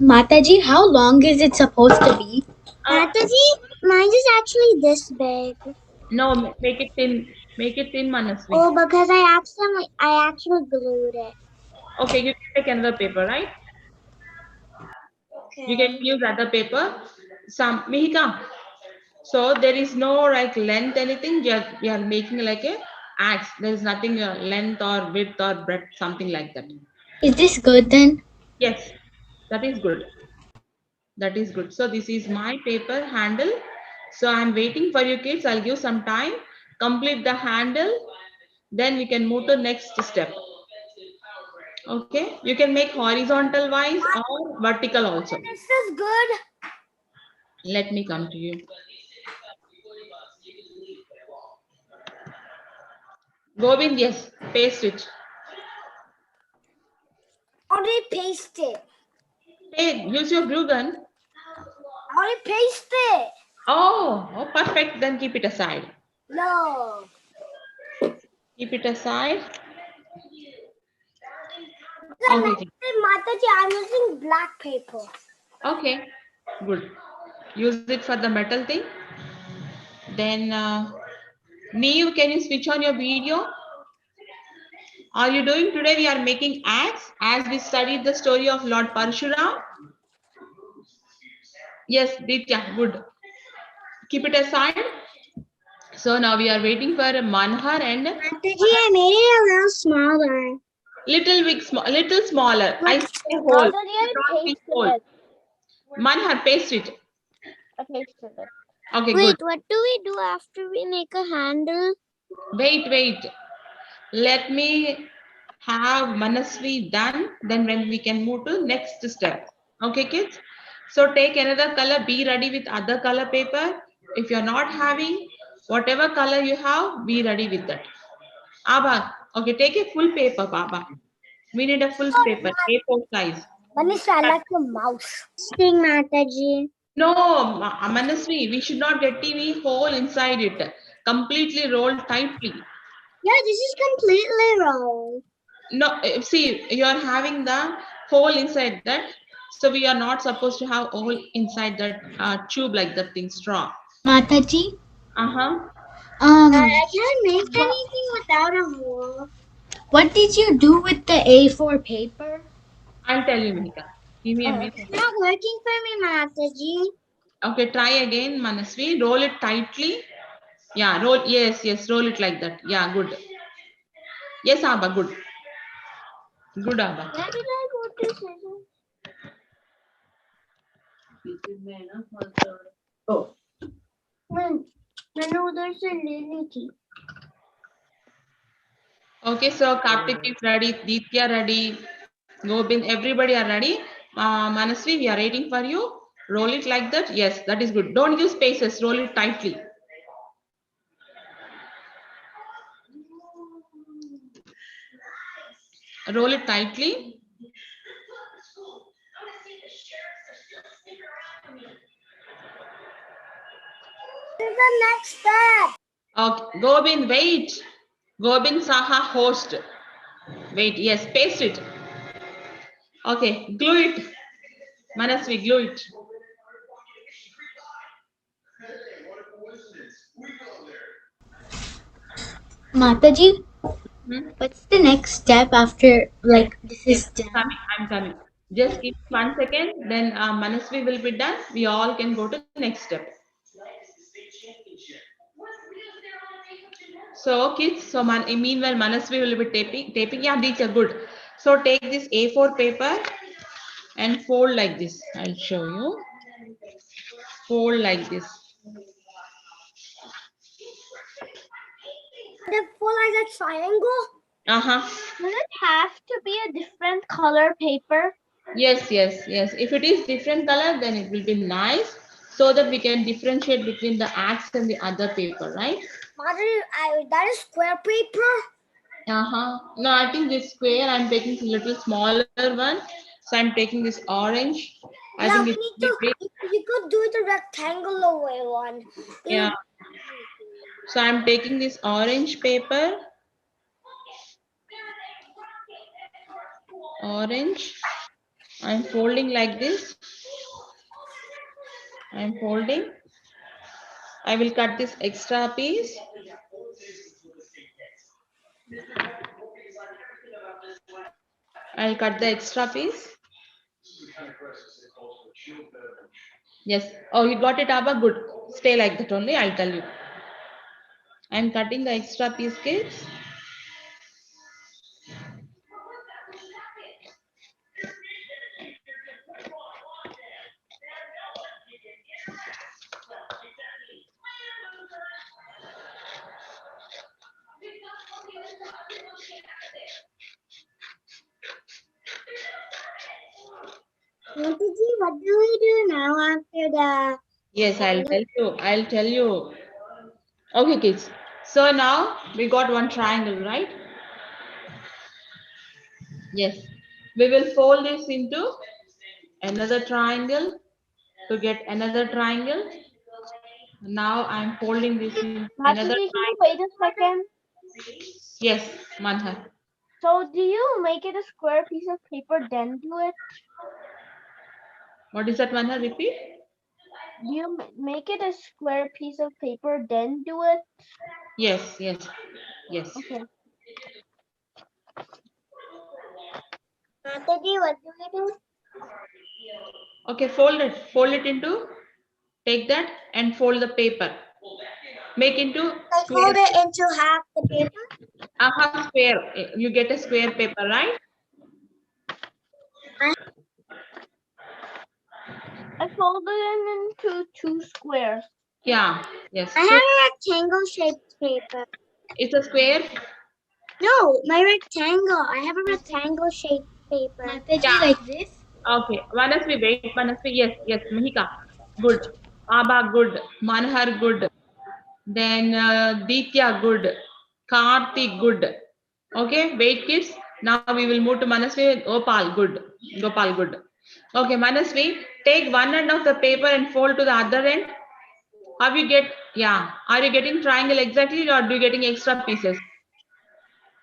S5: Mataji, how long is it supposed to be?
S2: Mataji, mine is actually this big.
S4: No, make it thin. Make it thin, Manasvi.
S2: Oh, because I actually glued it.
S4: Okay, you can take another paper, right?
S2: Okay.
S4: You can use other paper. Some Mihika. So there is no like length anything. We are making like a axe. There is nothing length or width or breadth, something like that.
S5: Is this good then?
S4: Yes, that is good. That is good. So this is my paper handle. So I'm waiting for you kids. I'll give some time. Complete the handle. Then we can move to next step. Okay. You can make horizontal wise or vertical also.
S2: This is good.
S4: Let me come to you. Govind, yes, paste it.
S2: Already pasted.
S4: Hey, use your glue gun.
S2: Already pasted.
S4: Oh, perfect. Then keep it aside.
S2: No.
S4: Keep it aside.
S2: Okay.
S4: Okay.
S2: Mataji, I'm using black paper.
S4: Okay. Good. Use it for the metal thing. Then, Neve, can you switch on your video? Are you doing today? We are making axe as we studied the story of Lord Parshuram. Yes, Ditya, good. Keep it aside. So now we are waiting for Manhar and
S2: Mataji, I made it a little smaller.
S4: little smaller. I say whole.
S2: Mataji, I
S4: Not big
S2: pasted
S4: hole.
S2: it.
S4: Manhar, paste it.
S2: I pasted it.
S4: Okay,
S2: Wait,
S4: good.
S2: what do we do after we make a handle?
S4: Wait. Let me have Manasvi done. Then when we can move to next step. Okay, kids. So take another color. Be ready with other color paper. If you're not having whatever color you have, be ready with that. Abba, okay, take a full paper, Baba. We need a full paper, A4 size.
S2: Manisha, I like your mouse. Sting Mataji.
S4: No, Manasvi, we should not get any hole inside it. Completely rolled tightly.
S2: Yeah, this is completely wrong.
S4: No, see, you are having the hole inside that. So we are not supposed to have hole inside that tube like that thing, straw.
S5: Mataji,
S4: Uh-huh.
S2: I can't make anything without a hole.
S5: what did you do with the A4 paper?
S4: I'll tell you, Mika. Give me a minute.
S2: It's not working for me, Mataji.
S4: Okay, try again, Manasvi. Roll it tightly. Yeah, roll. Yes, roll it like that. Yeah, good. Yes, Abba, good. Good, Abba.
S2: Where did I go to scissors? मैंने उधर से ले ली थी.
S4: Okay, so Karthik is ready, Ditya ready, Gobind, everybody are ready. Manasvi, we are waiting for you. Roll it like that. Yes, that is good. Don't use spaces. Roll it tightly. Roll it tightly.
S2: This is the next step.
S4: Okay, Gobin, wait. Gobin Saha host. Wait, yes, paste it. Okay, glue it. Manasvi, glue it.
S5: Mataji,
S4: Hmm?
S5: what's the next step after like this
S4: Yes,
S5: is done?
S4: I'm coming. Just give me 1 second, then Manasvi will be done. We all can go to next step. So kids, so meanwhile Manasvi will be taping. Yeah, teacher, good. So take this A4 paper and fold like this. I'll show you. Fold like this.
S2: The full like a triangle.
S4: Uh-huh.
S2: Will it have to be a different color paper?
S4: Yes, yes, yes. If it is different color, then it will be nice so that we can differentiate between the axe and the other paper, right?
S2: Mother, that is square paper.
S4: Uh-huh. No, I think this square, I'm taking a little smaller one. So I'm taking this orange. I
S2: Yeah,
S4: think
S2: we
S4: it's
S2: need
S4: big.
S2: to. You could do the rectangular way one.
S4: Yeah. So I'm taking this orange paper. Orange. I'm folding like this. I'm folding. I will cut this extra piece. I'll cut the extra piece. Yes. Oh, you got it, Abba? Good. Stay like that only. I'll tell you. I'm cutting the extra piece, kids.
S2: Auntie, what do we do now after the?
S4: Yes, I'll tell you. I'll tell you. Okay, kids. So now we got one triangle, right? Yes. We will fold this into another triangle to get another triangle. Now I'm folding this in another
S2: Mataji, can you
S4: triangle.
S2: wait a second?
S4: Yes, Manha.
S2: So, do you make it a square piece of paper, then do it?
S4: What is that, Manha? Repeat.
S2: Do you make it a square piece of paper, then do it?
S4: Yes, yes, yes.
S2: Okay. Mataji, what do we do?
S4: Okay, fold it. Fold it into, take that and fold the paper. Make into
S2: Like
S4: square.
S2: fold it into half the paper.
S4: Aha, square. You get a square paper, right?
S2: I folded it into 2 squares.
S4: Yeah, yes.
S2: I
S4: So
S2: have a rectangle shaped paper.
S4: it's a square.
S2: No, my rectangle. I have a rectangle shaped paper.
S5: Mataji,
S4: Yeah.
S5: like this?
S4: Okay. Manasvi, wait. Manasvi, yes, yes. Mahika, good. Abba, good. Manhar, good. Then Ditya, good. Karthik, good. Okay, wait, kids. Now we will move to Manasvi. Gopal, good. Gopal, good. Okay, Manasvi, take one end of the paper and fold to the other end. Have you get, yeah. Are you getting triangle exactly or do you getting extra pieces?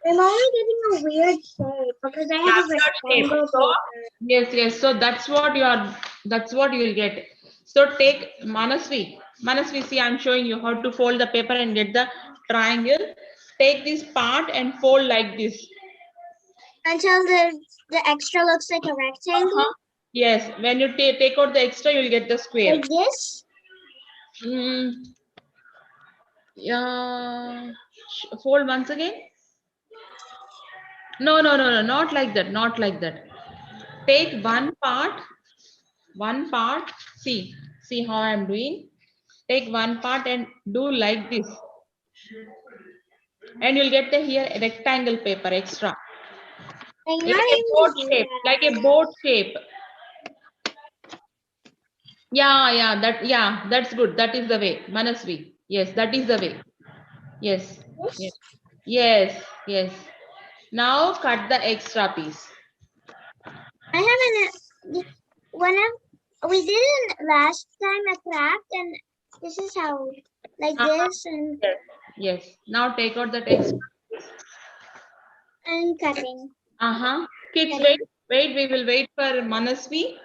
S2: I'm only getting a weird shape because I have a
S4: Captured shape.
S2: rectangle
S4: So
S2: paper.
S4: yes, yes. So that's what you will get. So take Manasvi. Manasvi, see, I'm showing you how to fold the paper and get the triangle. Take this part and fold like this.
S2: Until the extra looks like a rectangle.
S4: Uh-huh. Yes. When you take out the extra, you'll get the square.
S2: Like this.
S4: Mm, yeah. Fold once again. No, no, no, no. Not like that. Not like that. Take one part. See how I'm doing. Take one part and do like this, and you'll get the here a rectangle paper extra,
S2: I'm
S4: like
S2: not
S4: a
S2: able
S4: boat
S2: to do
S4: shape,
S2: that.
S4: like a boat shape. Yeah, that's good. That is the way, Manasvi. Yes, that is the way. Yes, yes,
S2: This.
S4: yes, yes, Now cut the extra piece.
S2: I have an we did it last time a craft, and this is how like this and
S4: Yes. Yes. Now take out that extra.
S2: cutting.
S4: Kids,
S2: Cutting.
S4: wait. We will wait for Manasvi.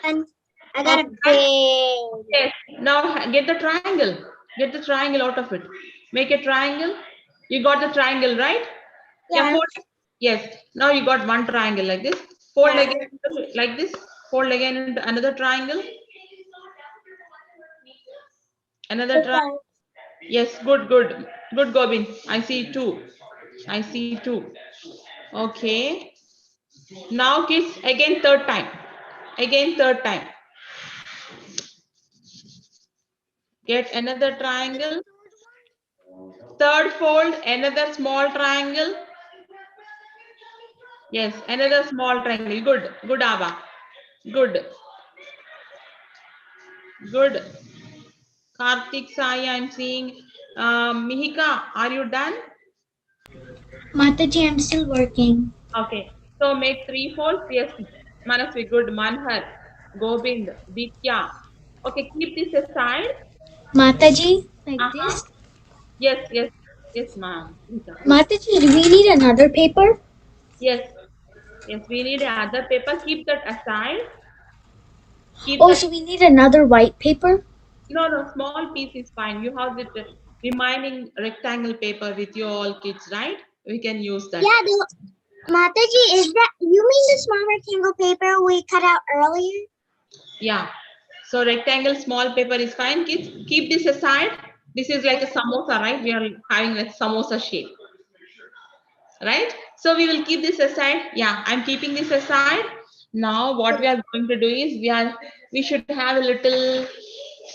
S2: And I got a big.
S4: Yes. Now get the triangle. Get the triangle out of it. Make a triangle. You got the triangle, right?
S2: Yeah.
S4: Fold. Yes. Now you got one triangle like this. Fold
S2: Yeah.
S4: again like this. Fold again into another triangle. Another triangle. Yes. Good. Good. Good, Gobin. I see two. I see two. Okay. Now, kids, again third time. Again third time. Get another triangle. Third fold, another small triangle. Yes, another small triangle. Good, good, Ava. Good, good. Karthik, Sai, I'm seeing. Mihika, are you done?
S5: Mataji, I'm still working.
S4: Okay. So make three folds. Yes, Manasvi, good. Manhar, Gobind, Ditya. Okay, keep this aside.
S5: Mataji, like
S4: Uh-huh.
S5: this.
S4: Yes, yes, yes, ma'am.
S5: Mataji, do we need another paper?
S4: Yes, yes, we need another paper. Keep that aside. Keep
S5: Oh,
S4: that.
S5: so we need another white paper?
S4: No, small piece is fine. You have the remaining rectangle paper with your all kids, right? We can use that.
S2: Yeah, Mataji, is that you mean the small rectangle paper we cut out earlier?
S4: Yeah. So rectangle small paper is fine, kids. Keep this aside. This is like a samosa, right? We are having a samosa shape, right? So we will keep this aside. Yeah, I'm keeping this aside. Now what we are going to do is we should have a little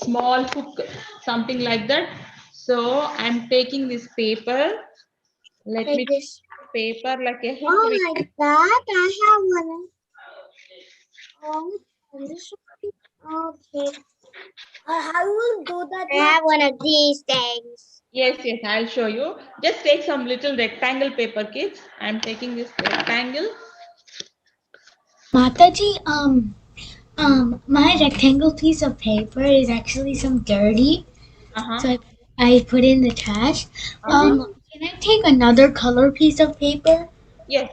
S4: small hook, something like that. So I'm taking this paper. Let
S2: Like
S4: me
S2: this.
S4: paper like a hook.
S2: Oh, like that? I have one. Oh, and this one. Okay. How will do that? I have one of these things.
S4: Yes, I'll show you. Just take some little rectangle paper, kids. I'm taking this rectangle.
S5: Mataji, my rectangle piece of paper is actually some dirty,
S4: Uh-huh.
S5: so I put in the trash.
S4: Uh-huh.
S5: Can I take another color piece of paper?
S4: Yes,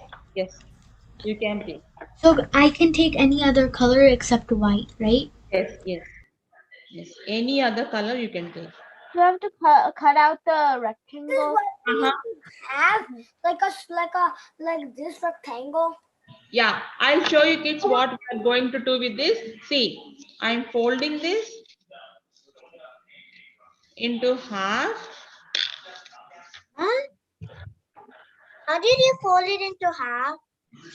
S4: you can take.
S5: So I can take any other color except white, right?
S4: Yes. Any other color you can take.
S2: You have to cut out the rectangle.
S4: Uh-huh.
S2: Have like this rectangle.
S4: Yeah, I'll show you kids what we are going to do with this. See, I'm folding this into half.
S2: Huh? How did you fold it into half?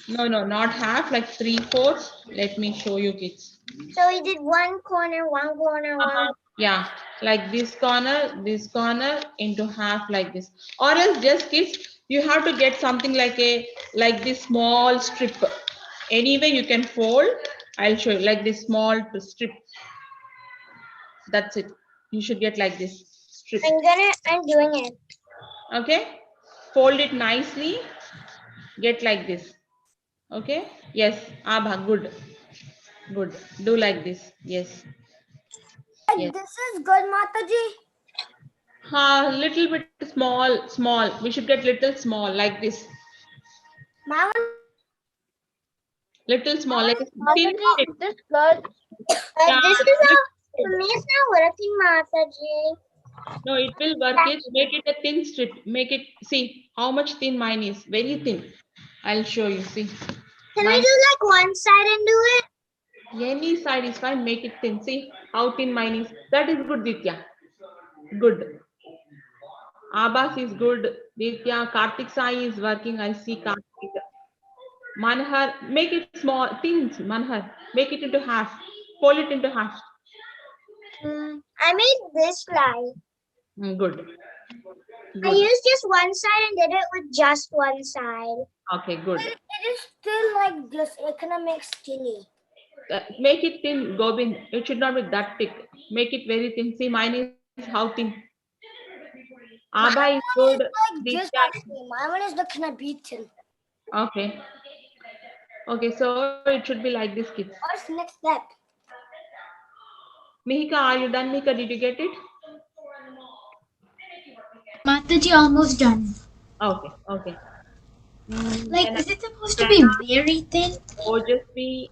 S4: No, not half, like 3/4. Let me show you kids.
S2: So we did one corner, one corner, one.
S4: Yeah, like this corner into half like this. Or else just kids, you have to get something like this small strip. Anyway, you can fold. I'll show you like this small strip. That's it. You should get like this strip.
S2: I'm doing it.
S4: Okay. Fold it nicely. Get like this. Okay. Yes. Abha, good. Good. Do like this. Yes. Yes.
S2: This is good, Mataji.
S4: Little bit small. We should get little small like this.
S2: My one,
S4: Little small, like a thin
S2: Mataji,
S4: strip.
S2: is this good?
S4: Yeah,
S2: This is a, for me, it's not working, Mataji.
S4: no, it will work. It make it a thin strip. Make it see how much thin mine is. Very thin. I'll show you. See.
S2: Can we
S4: Mine,
S2: do like one side and do it?
S4: any side is fine. Make it thin. See how thin mine is. That is good, Ditya. Good. Abbas is good. Ditya, Kartik Sai is working. I see Kartik. Manhar, make it small, thin. Manhar, make it into half. Fold it into half.
S2: I made this line.
S4: Good.
S2: I used just one side and did it with just one side.
S4: Okay, good.
S2: It is still like this. It kind of makes skinny.
S4: Make it thin, Gobin. It should not be that thick. Make it very thin. See, mine is how thin. Abha is good.
S2: Like this
S4: Ditya.
S2: actually. My one is the kind of beaten.
S4: Okay. Okay, so it should be like this, kids.
S2: What's the next step?
S4: Mihika, are you done, Mihika? Did you get it?
S5: Mataji, almost done.
S4: Okay, okay.
S5: Like, is it supposed to be very thin?
S4: Or just be.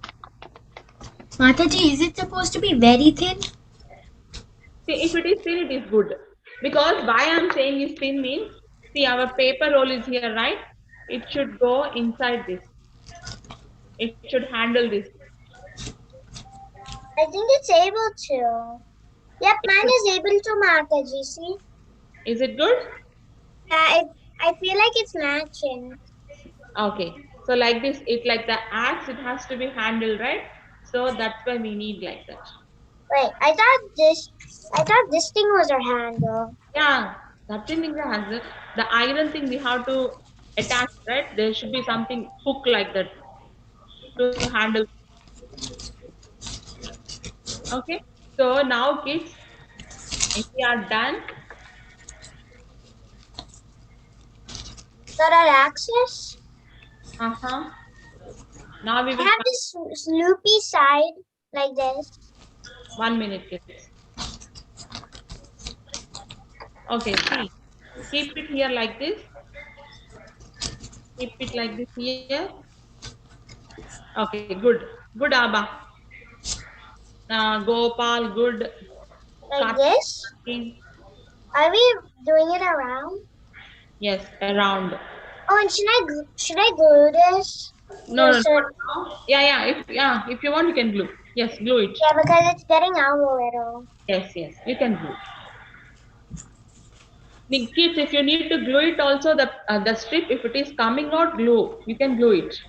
S5: Mataji, is it supposed to be very thin?
S4: See, if it is thin, it is good. Because why I'm saying is thin means, see, our paper roll is here, right? It should go inside this. It should handle this.
S2: I think it's able to. Yep, mine is able to, Mataji. See?
S4: Is it good?
S2: Yeah, I feel like it's matching.
S4: Okay. So like this, it like the axe, it has to be handled, right? So that's why we need like that.
S2: Wait, I thought this thing was our handle.
S4: Yeah, that thing has the iron thing we have to attach, right? There should be something hook like that to handle. Okay. So now kids, if we are done,
S2: That our axis?
S4: now we
S2: I
S4: will
S2: have this loopy side like this.
S4: 1 minute, kids. Okay, see, keep it here like this. Keep it like this here. Okay, good. Good, Abba. Gopal, good.
S2: Like this? Are we doing it around?
S4: Yes, around.
S2: Oh, and should I glue this?
S4: No. Yeah. If you want, you can glue. Yes, glue it.
S2: Yeah, because it's getting out a little.
S4: Yes, you can glue. Kids, if you need to glue it, also the strip, if it is coming out, glue. You can glue it.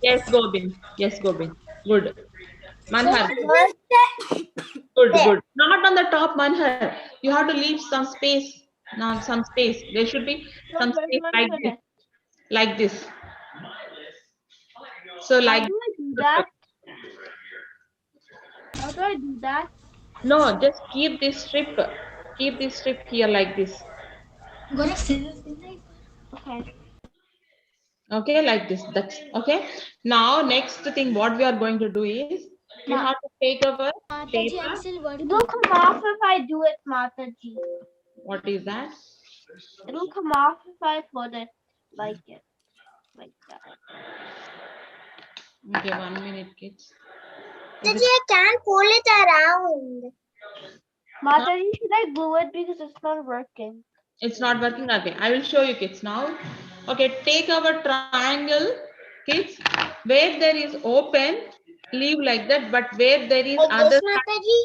S4: Yes, Gobin. Good. Manhar. Good. Not on the top, Manhar. You have to leave some space. Now, some space. There should be some space like this. Like this. So, like.
S2: How do I do that? How do I do that?
S4: No, just keep this strip. Keep this strip here like this.
S5: Got a scissors?
S2: Okay.
S4: Okay, like this. That's okay. Now, next thing, what we are going to do is we have to take our
S5: Mataji,
S4: paper.
S5: I'm still working.
S2: It will come off if I do it, Mataji.
S4: What is that?
S2: It will come off if I put it like that.
S4: Okay, 1 minute, kids.
S2: Mataji, I can't pull it around. Mataji, should I glue it because it's not working?
S4: It's not working. Okay, I will show you, kids, now. Okay, take our triangle, kids. Where there is open, leave like that. But where there is
S2: Like
S4: other.
S2: this, Mataji?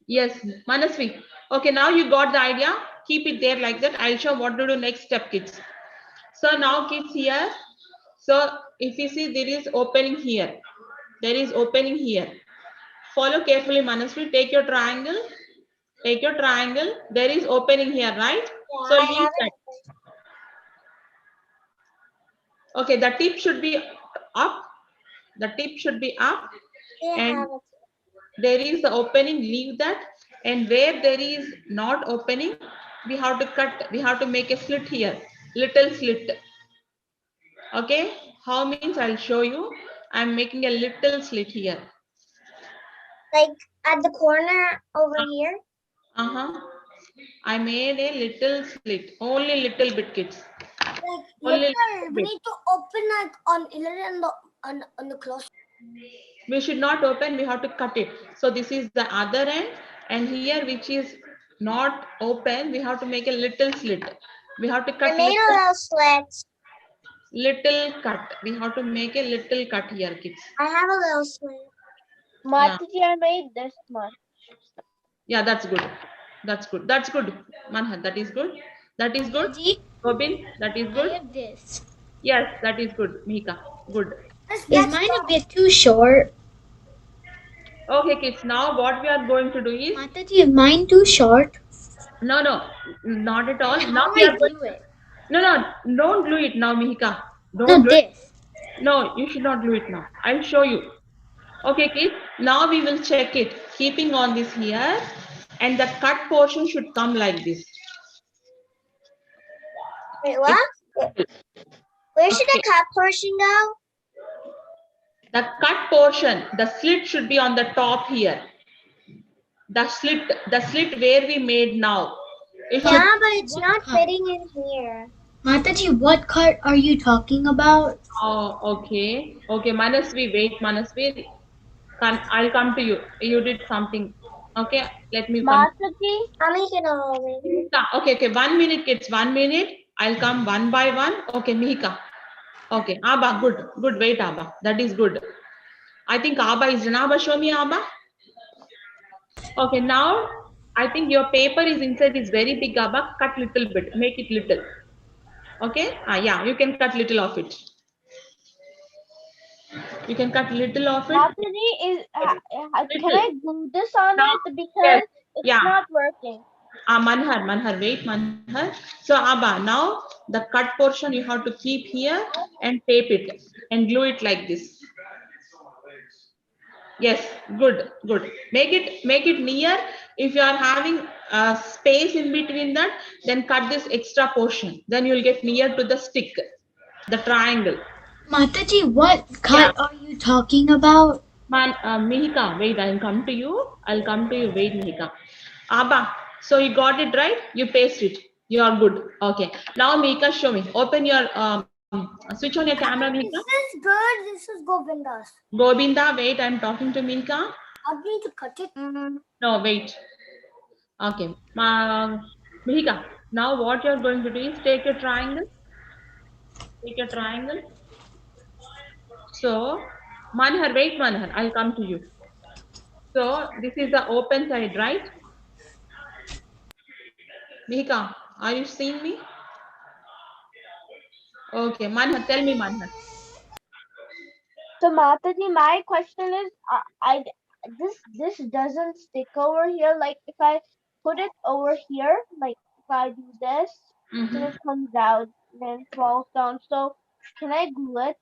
S4: Yes, Manasvi. Okay, now you got the idea. Keep it there like that. I'll show what to do next step, kids. So now, kids, here. So if you see, there is opening here. There is opening here. Follow carefully, Manasvi. Take your triangle. Take your triangle. There is opening here, right?
S2: Yeah,
S4: So
S2: I
S4: leave
S2: have
S4: that.
S2: it.
S4: Okay, the tip should be up. The tip should be up.
S2: Yeah, I
S4: And
S2: have it.
S4: there is the opening, leave that. And where there is not opening, we have to cut, we have to make a slit here, little slit. Okay, how means I'll show you. I'm making a little slit here.
S2: Like at the corner over here?
S4: I made a little slit, only little bit, kids.
S2: Like
S4: Only
S2: we need to open like on the close.
S4: We should not open, we have to cut it. So this is the other end, and here which is not open, we have to make a little slit. We have to cut
S2: I made a little slit.
S4: Little cut. We have to make a little cut here, kids.
S2: I have a little slit. Mataji, I made this much.
S4: Yeah, that's good. That's good. That's good. Manhat, that is good. That is good.
S5: Mataji,
S4: Robin, that is
S5: I
S4: good.
S5: have this.
S4: Yes, that is good. Mika, good.
S5: Is mine a bit too short?
S4: Okay, kids. Now what we are going to do is
S5: Mataji, is mine too short?
S4: no, not at all. Now
S5: How
S4: we
S5: I
S4: are going.
S5: glue it?
S4: No, don't glue it now, Mihika. Don't
S5: No,
S4: glue it.
S5: this.
S4: No, you should not glue it now. I'll show you. Okay, kids. Now we will check it. Keeping on this here, and the cut portion should come like this.
S2: Wait, what? Where should the cut portion go?
S4: The cut portion, the slit should be on the top here. The slit where we made now. It should.
S2: Yeah, but it's
S5: What
S2: not
S5: cut?
S2: fitting in here.
S5: Mataji, what cut are you talking about?
S4: Oh, okay. Okay, Manasvi, wait, Manasvi. I'll come to you. You did something. Okay, let me come.
S2: Mataji, I'll make it all over.
S4: Okay. 1 minute, kids. 1 minute. I'll come one by one. Okay, Mihika. Okay, Abba, good. Wait, Abba. That is good. I think Abba is done. Abba, show me Abba. Okay, now I think your paper is inside is very big, Abba. Cut little bit. Make it little. Okay. Yeah, you can cut little of it. You can cut little of it.
S2: Mataji, can I glue this on
S4: Now,
S2: it because
S4: yes,
S2: it's
S4: yeah.
S2: not working?
S4: Manhar, wait, Manhar. So, Abba, now the cut portion you have to keep here and tape it and glue it like this. Yes, good. Make it near. If you are having a space in between that, then cut this extra portion. Then you will get near to the stick, the triangle.
S5: Mataji, what
S4: Yeah.
S5: cut are you talking about?
S4: Mihika, wait, I'll come to you. Wait, Mihika. Abba, so you got it right? You paste it. You are good. Okay. Now, Mihika, show me. Open your, switch on your camera, Mihika.
S2: This is good. This is Govinda's.
S4: Govinda, wait, I'm talking to Mihika.
S2: I need to cut it.
S4: No, wait. Okay. Mihika, now what you're going to do is take your triangle. So, Manhar, wait, Manhar, I'll come to you. So, this is the open side, right? Mihika, are you seeing me? Okay, Manhar, tell me, Manhar.
S2: So Mataji, my question is, this doesn't stick over here. Like if I put it over here, like if I do this, then it comes out, then falls down. So can I glue it?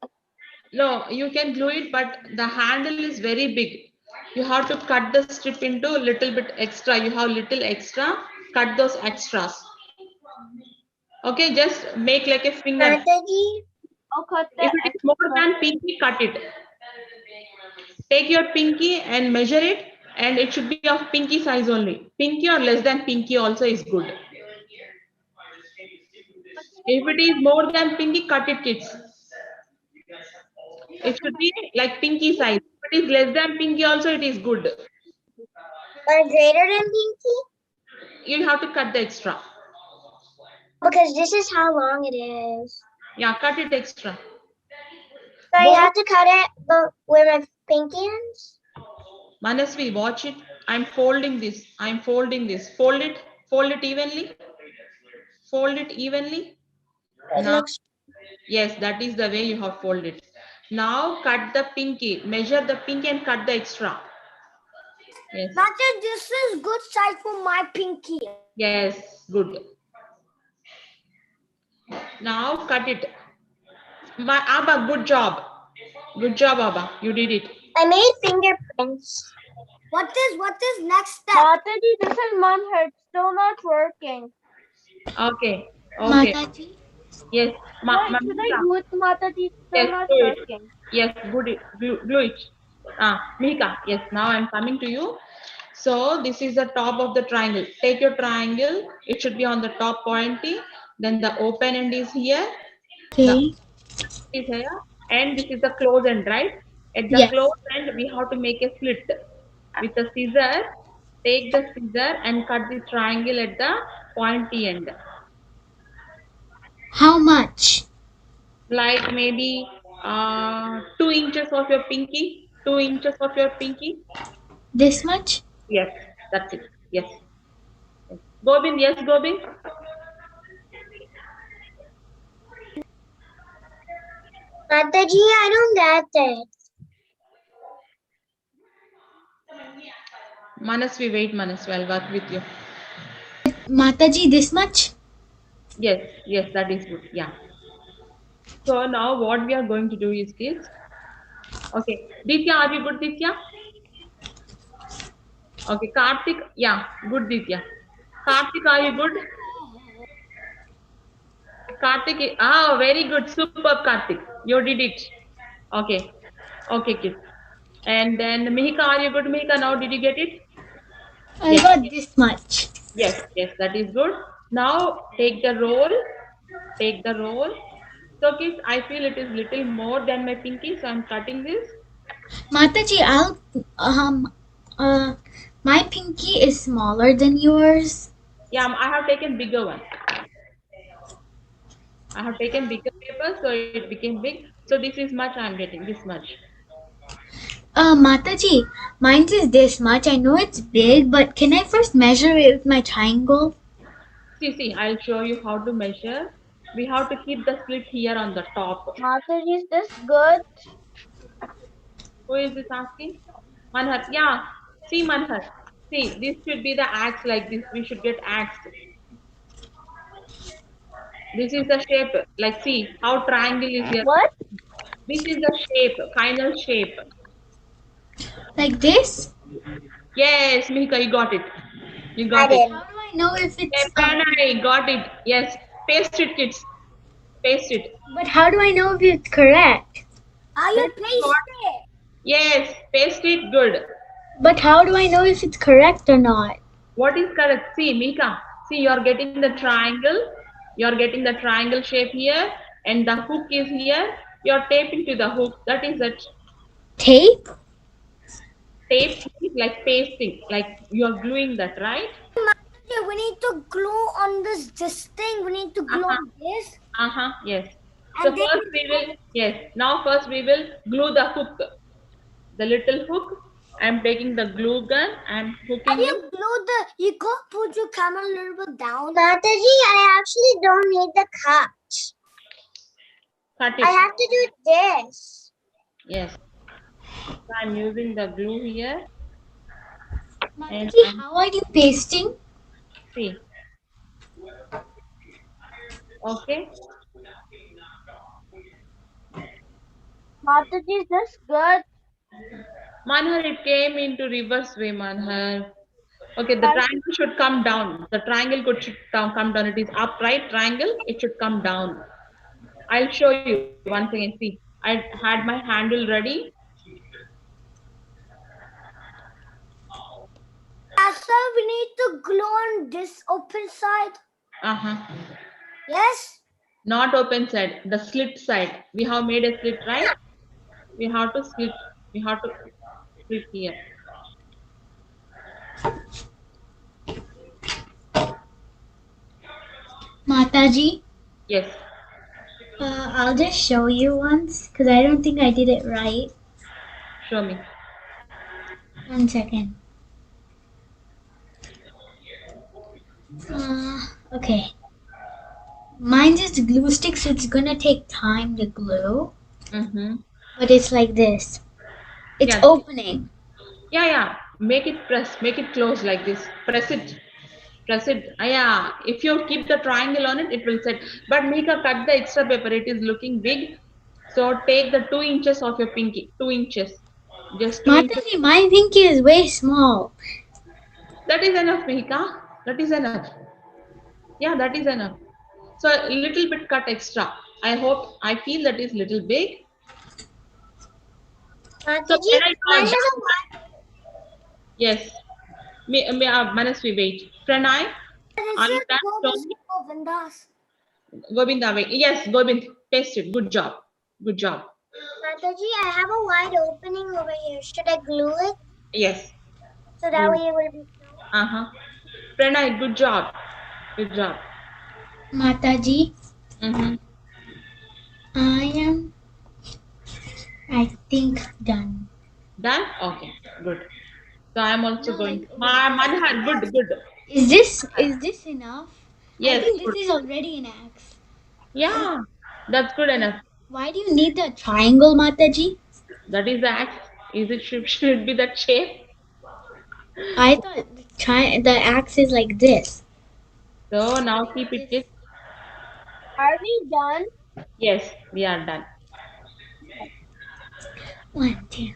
S4: No, you can glue it, but the handle is very big. You have to cut the strip into a little bit extra. You have little extra, cut those extras. Okay, just make like a finger.
S2: Mataji, I'll cut the
S4: If it is more than pinky, cut it. Take your pinky and measure it, and it should be of pinky size only. Pinky or less than pinky also is good. If it is more than pinky, cut it, kids. It should be like pinky size. If it is less than pinky also, it is good.
S2: Or greater than pinky?
S4: You have to cut the extra.
S2: Because this is how long it is.
S4: Yeah, cut it extra.
S2: So I have to cut it where my pinky ends?
S4: Manasvi, watch it. I'm folding this. Fold it. Fold it evenly.
S2: It
S4: Now,
S2: looks.
S4: yes, that is the way you have folded. Now cut the pinky. Measure the pinky and cut the extra. Yes.
S2: Mataji, this is good size for my pinky.
S4: Yes, good. Now cut it. Abba, good job. Good job, Abba. You did it.
S2: I made fingerprints. What is next step? Mataji, this is Manhar. It's still not working.
S4: Okay.
S5: Mataji,
S4: Yes.
S2: Should I glue it, Mataji? It's still not
S4: glue it.
S2: working.
S4: Yes, good. Glue it. Mihika, yes, now I'm coming to you. So this is the top of the triangle. Take your triangle. It should be on the top pointy. Then the open end is here.
S5: okay.
S4: Is here. And this is the close end, right? At the
S5: Yes.
S4: close end, we have to make a slit. With a scissor, take the scissor and cut the triangle at the pointy end.
S5: How much?
S4: Like maybe 2 inches of your pinky. 2 inches of your pinky.
S5: This much?
S4: Yes, that's it. Yes. Gobind, yes, Gobind.
S2: Mataji, I don't get it.
S4: Manasvi, wait, Manasvi, I'll work with you.
S5: Mataji, this much?
S4: Yes, yes, that is good. Yeah. So now what we are going to do is kids. Okay. Ditya, are you good, Ditya? Okay. Karthik, yeah, good, Ditya. Karthik, are you good? Karthik, very good. Superb, Karthik. You did it. Okay. Okay, kids. And then Mihika, are you good, Mihika? Now did you get it?
S5: I
S4: Yes.
S5: got this much.
S4: Yes, yes, that is good. Now take the roll. Take the roll. So kids, I feel it is little more than my pinky, so I'm cutting this.
S5: Mataji, uh, my pinky is smaller than yours.
S4: Yeah, I have taken bigger one. I have taken bigger paper, so it became big. So this is much I'm getting, this much.
S5: Mataji, mine is this much. I know it's big, but can I first measure it with my triangle?
S4: See, I'll show you how to measure. We have to keep the slit here on the top.
S2: Mataji, is this good?
S4: Who is this asking? Manhar. Yeah. See, Manhar. See, this should be the axe like this. We should get axed. This is the shape. Like, see how triangle is here.
S2: What?
S4: This is the shape, final shape.
S5: Like this?
S4: Yes, Mika, you got it. You got
S2: I
S4: it.
S2: didn't.
S5: How do I know if it's
S4: I got it. Yes. Paste it, kids. Paste it.
S5: but how do I know if it's correct?
S4: That is what- Yes, paste it good.
S5: But how do I know if it's correct or not?
S4: What is correct? See, Mika. See, you're getting the triangle. You're getting the triangle shape here, and the hook is here. You're taping to the hook. That is it.
S5: Tape?
S4: Tape is like pasting, like you're gluing that, right?
S6: Yeah, we need to glue on this thing. We need to glue on this.
S4: Yes. So
S6: And then
S4: first we will, yes. Now first we will glue the hook, the little hook. I'm taking the glue gun. I'm hooking
S6: Have you
S4: it.
S6: glued the? You could put your camera a little bit down.
S7: Mataji, I actually don't need the cut.
S4: Cut it.
S7: I have to do this.
S4: Yes. So I'm using the glue here. And
S5: Mataji, how are you pasting?
S4: see. Okay.
S2: Mataji, is this good?
S4: Manhar, it came into reverse way, Manhar. Okay, the triangle should come down. The triangle should come down. It is upright triangle. It should come down. I'll show you once again. See, I had my handle ready.
S6: So we need to glue on this open side. Yes.
S4: Not open side, the slit side. We have made a slit, right? We have to slit. We have to slit here.
S5: Mataji,
S4: Yes.
S5: I'll just show you once because I don't think I did it right.
S4: Show me.
S5: 1 second. Okay. Mine's just glue stick, so it's gonna take time to glue. But it's like this. It's
S4: Yeah.
S5: opening.
S4: Yeah. Make it press. Make it close like this. Press it. Press it. Yeah. If you keep the triangle on it, it will set. But Mika, cut the extra paper. It is looking big. So take the 2 inches of your pinky. 2 inches. Just 2 inches.
S5: Mataji, my pinky is way small.
S4: That is enough, Mika. That is enough. Yeah, that is enough. So a little bit cut extra. I feel that is little big. So
S7: Mataji,
S4: when I
S7: mine
S4: draw
S7: is a
S4: yes. Manasvi, wait. Pranay, are you done?
S6: Govindas.
S4: Govinda, wait. Yes, Govind, paste it. Good job. Good job.
S7: Mataji, I have a wide opening over here. Should I glue it
S4: Yes.
S7: so that way it will be filled?
S4: Pranay, good job. Good job.
S5: Mataji, I think, done.
S4: Done? Okay, good. So I am also going. Manhar, good.
S5: Is this enough?
S4: Yes.
S5: I think
S4: Good.
S5: this is already an axe.
S4: Yeah, that's good enough.
S5: Why do you need the triangle, Mataji?
S4: That is the axe. Is it should be that shape?
S5: I thought the axe is like this.
S4: So now keep it, kids.
S2: Are we done?
S4: Yes, we are done.
S5: 1, 2.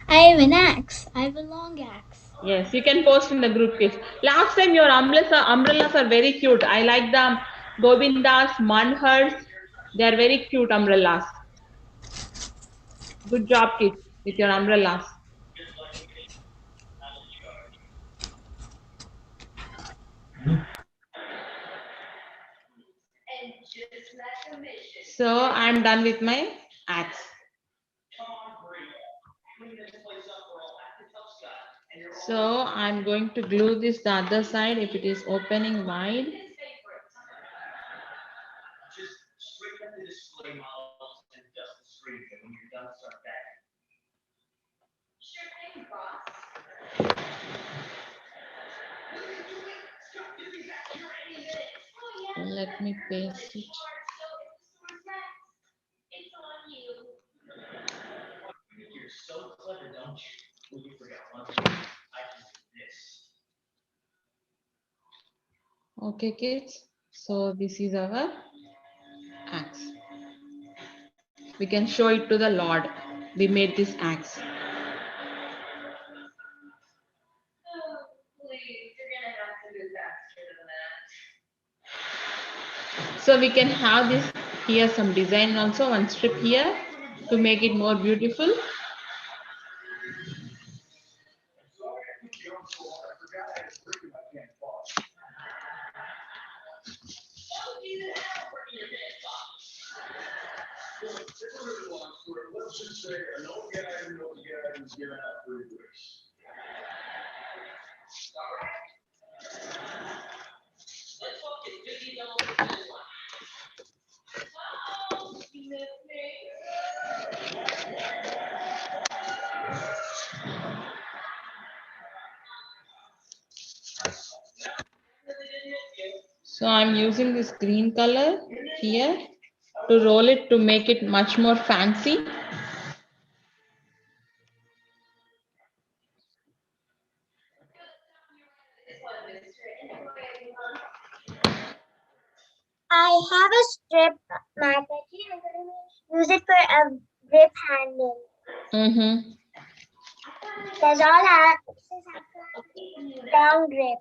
S5: I have an axe. I have a long axe.
S4: Yes, you can post in the group, kids. Last time your umbrellas are very cute. I like the Govindas, Manhars. They are very cute umbrellas. Good job, kids, with your umbrellas. So I'm done with my axe. So I'm going to glue this the other side if it is opening wide. Let me paste it. Okay, kids. So this is our axe. We can show it to the Lord. We made this axe. So we can have this here, some design also, one strip here to make it more beautiful. So I'm using this green color here to roll it to make it much more fancy.
S7: I have a strip, Mataji. I'm going to use it for a grip handle.
S4: Mm-hmm.
S7: Because all axes have strong grip.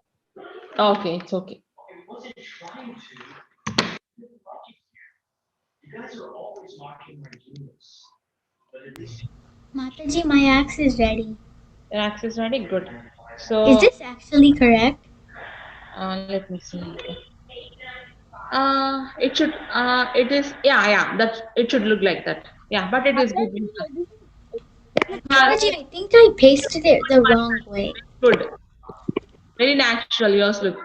S4: Okay, it's okay.
S5: Mataji, my axe is ready.
S4: Your axe is ready? Good. So
S5: Is this actually correct?
S4: let me see. It should it is, yeah, that it should look like that. Yeah, but it is good.
S5: Mataji, I think I pasted it the wrong way.
S4: Good. Very natural, yours look.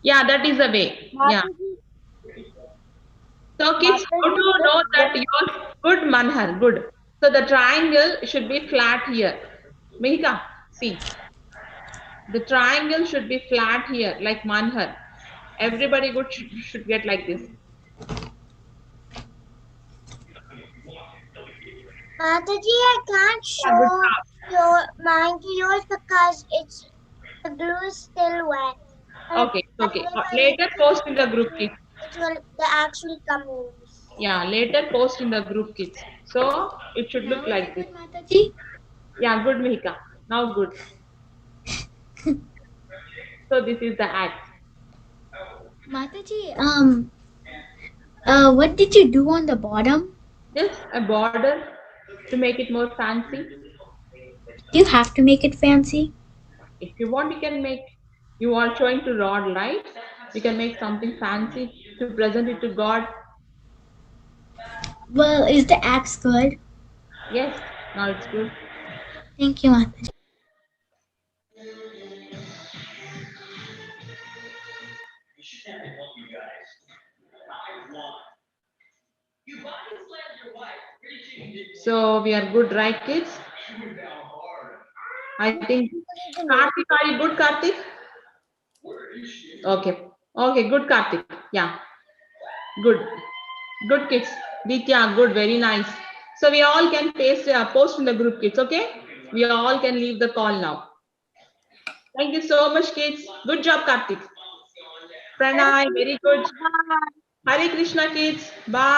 S4: Yeah, that is the way. Yeah.
S2: Mataji,
S4: So kids, how to
S2: Mataji,
S4: know
S2: just
S4: that yours good, Manhar, good. So the triangle should be flat here. Mihika, see. The triangle should be flat here, like Manhar. Everybody good should get like this.
S7: Mataji, I can't
S4: Yeah, good
S7: show mine to yours because the glue is still wet.
S4: job. Okay,
S7: And
S4: okay.
S7: if I
S4: Later
S7: mix it
S4: post
S7: with
S4: in
S7: the
S4: the group,
S7: glue,
S4: kids.
S7: the axe will come loose.
S4: Yeah, later post in the group, kids. So it should look
S5: Now is
S4: like
S5: it
S4: this.
S5: good, Mataji?
S4: Yeah, good, Mihika. Now good. So this is the axe.
S5: Mataji, what did you do on the bottom?
S4: Just a border to make it more fancy.
S5: Do you have to make it fancy?
S4: If you want, you can make. You are showing to Rod, right? You can make something fancy to present it to God.
S5: Well, is the axe good?
S4: Yes, now it's good.
S5: Thank you, Mataji.
S4: So we are good, right, kids? I think Karthik, are you good, Karthik? Okay. Okay, good, Karthik. Yeah, good. Good, kids. Ditya, good, very nice. So we all can post in the group, kids, okay? We all can leave the call now. Thank you so much, kids. Good job, Karthik. Pranay, very good. Hare Krishna, kids. Bye.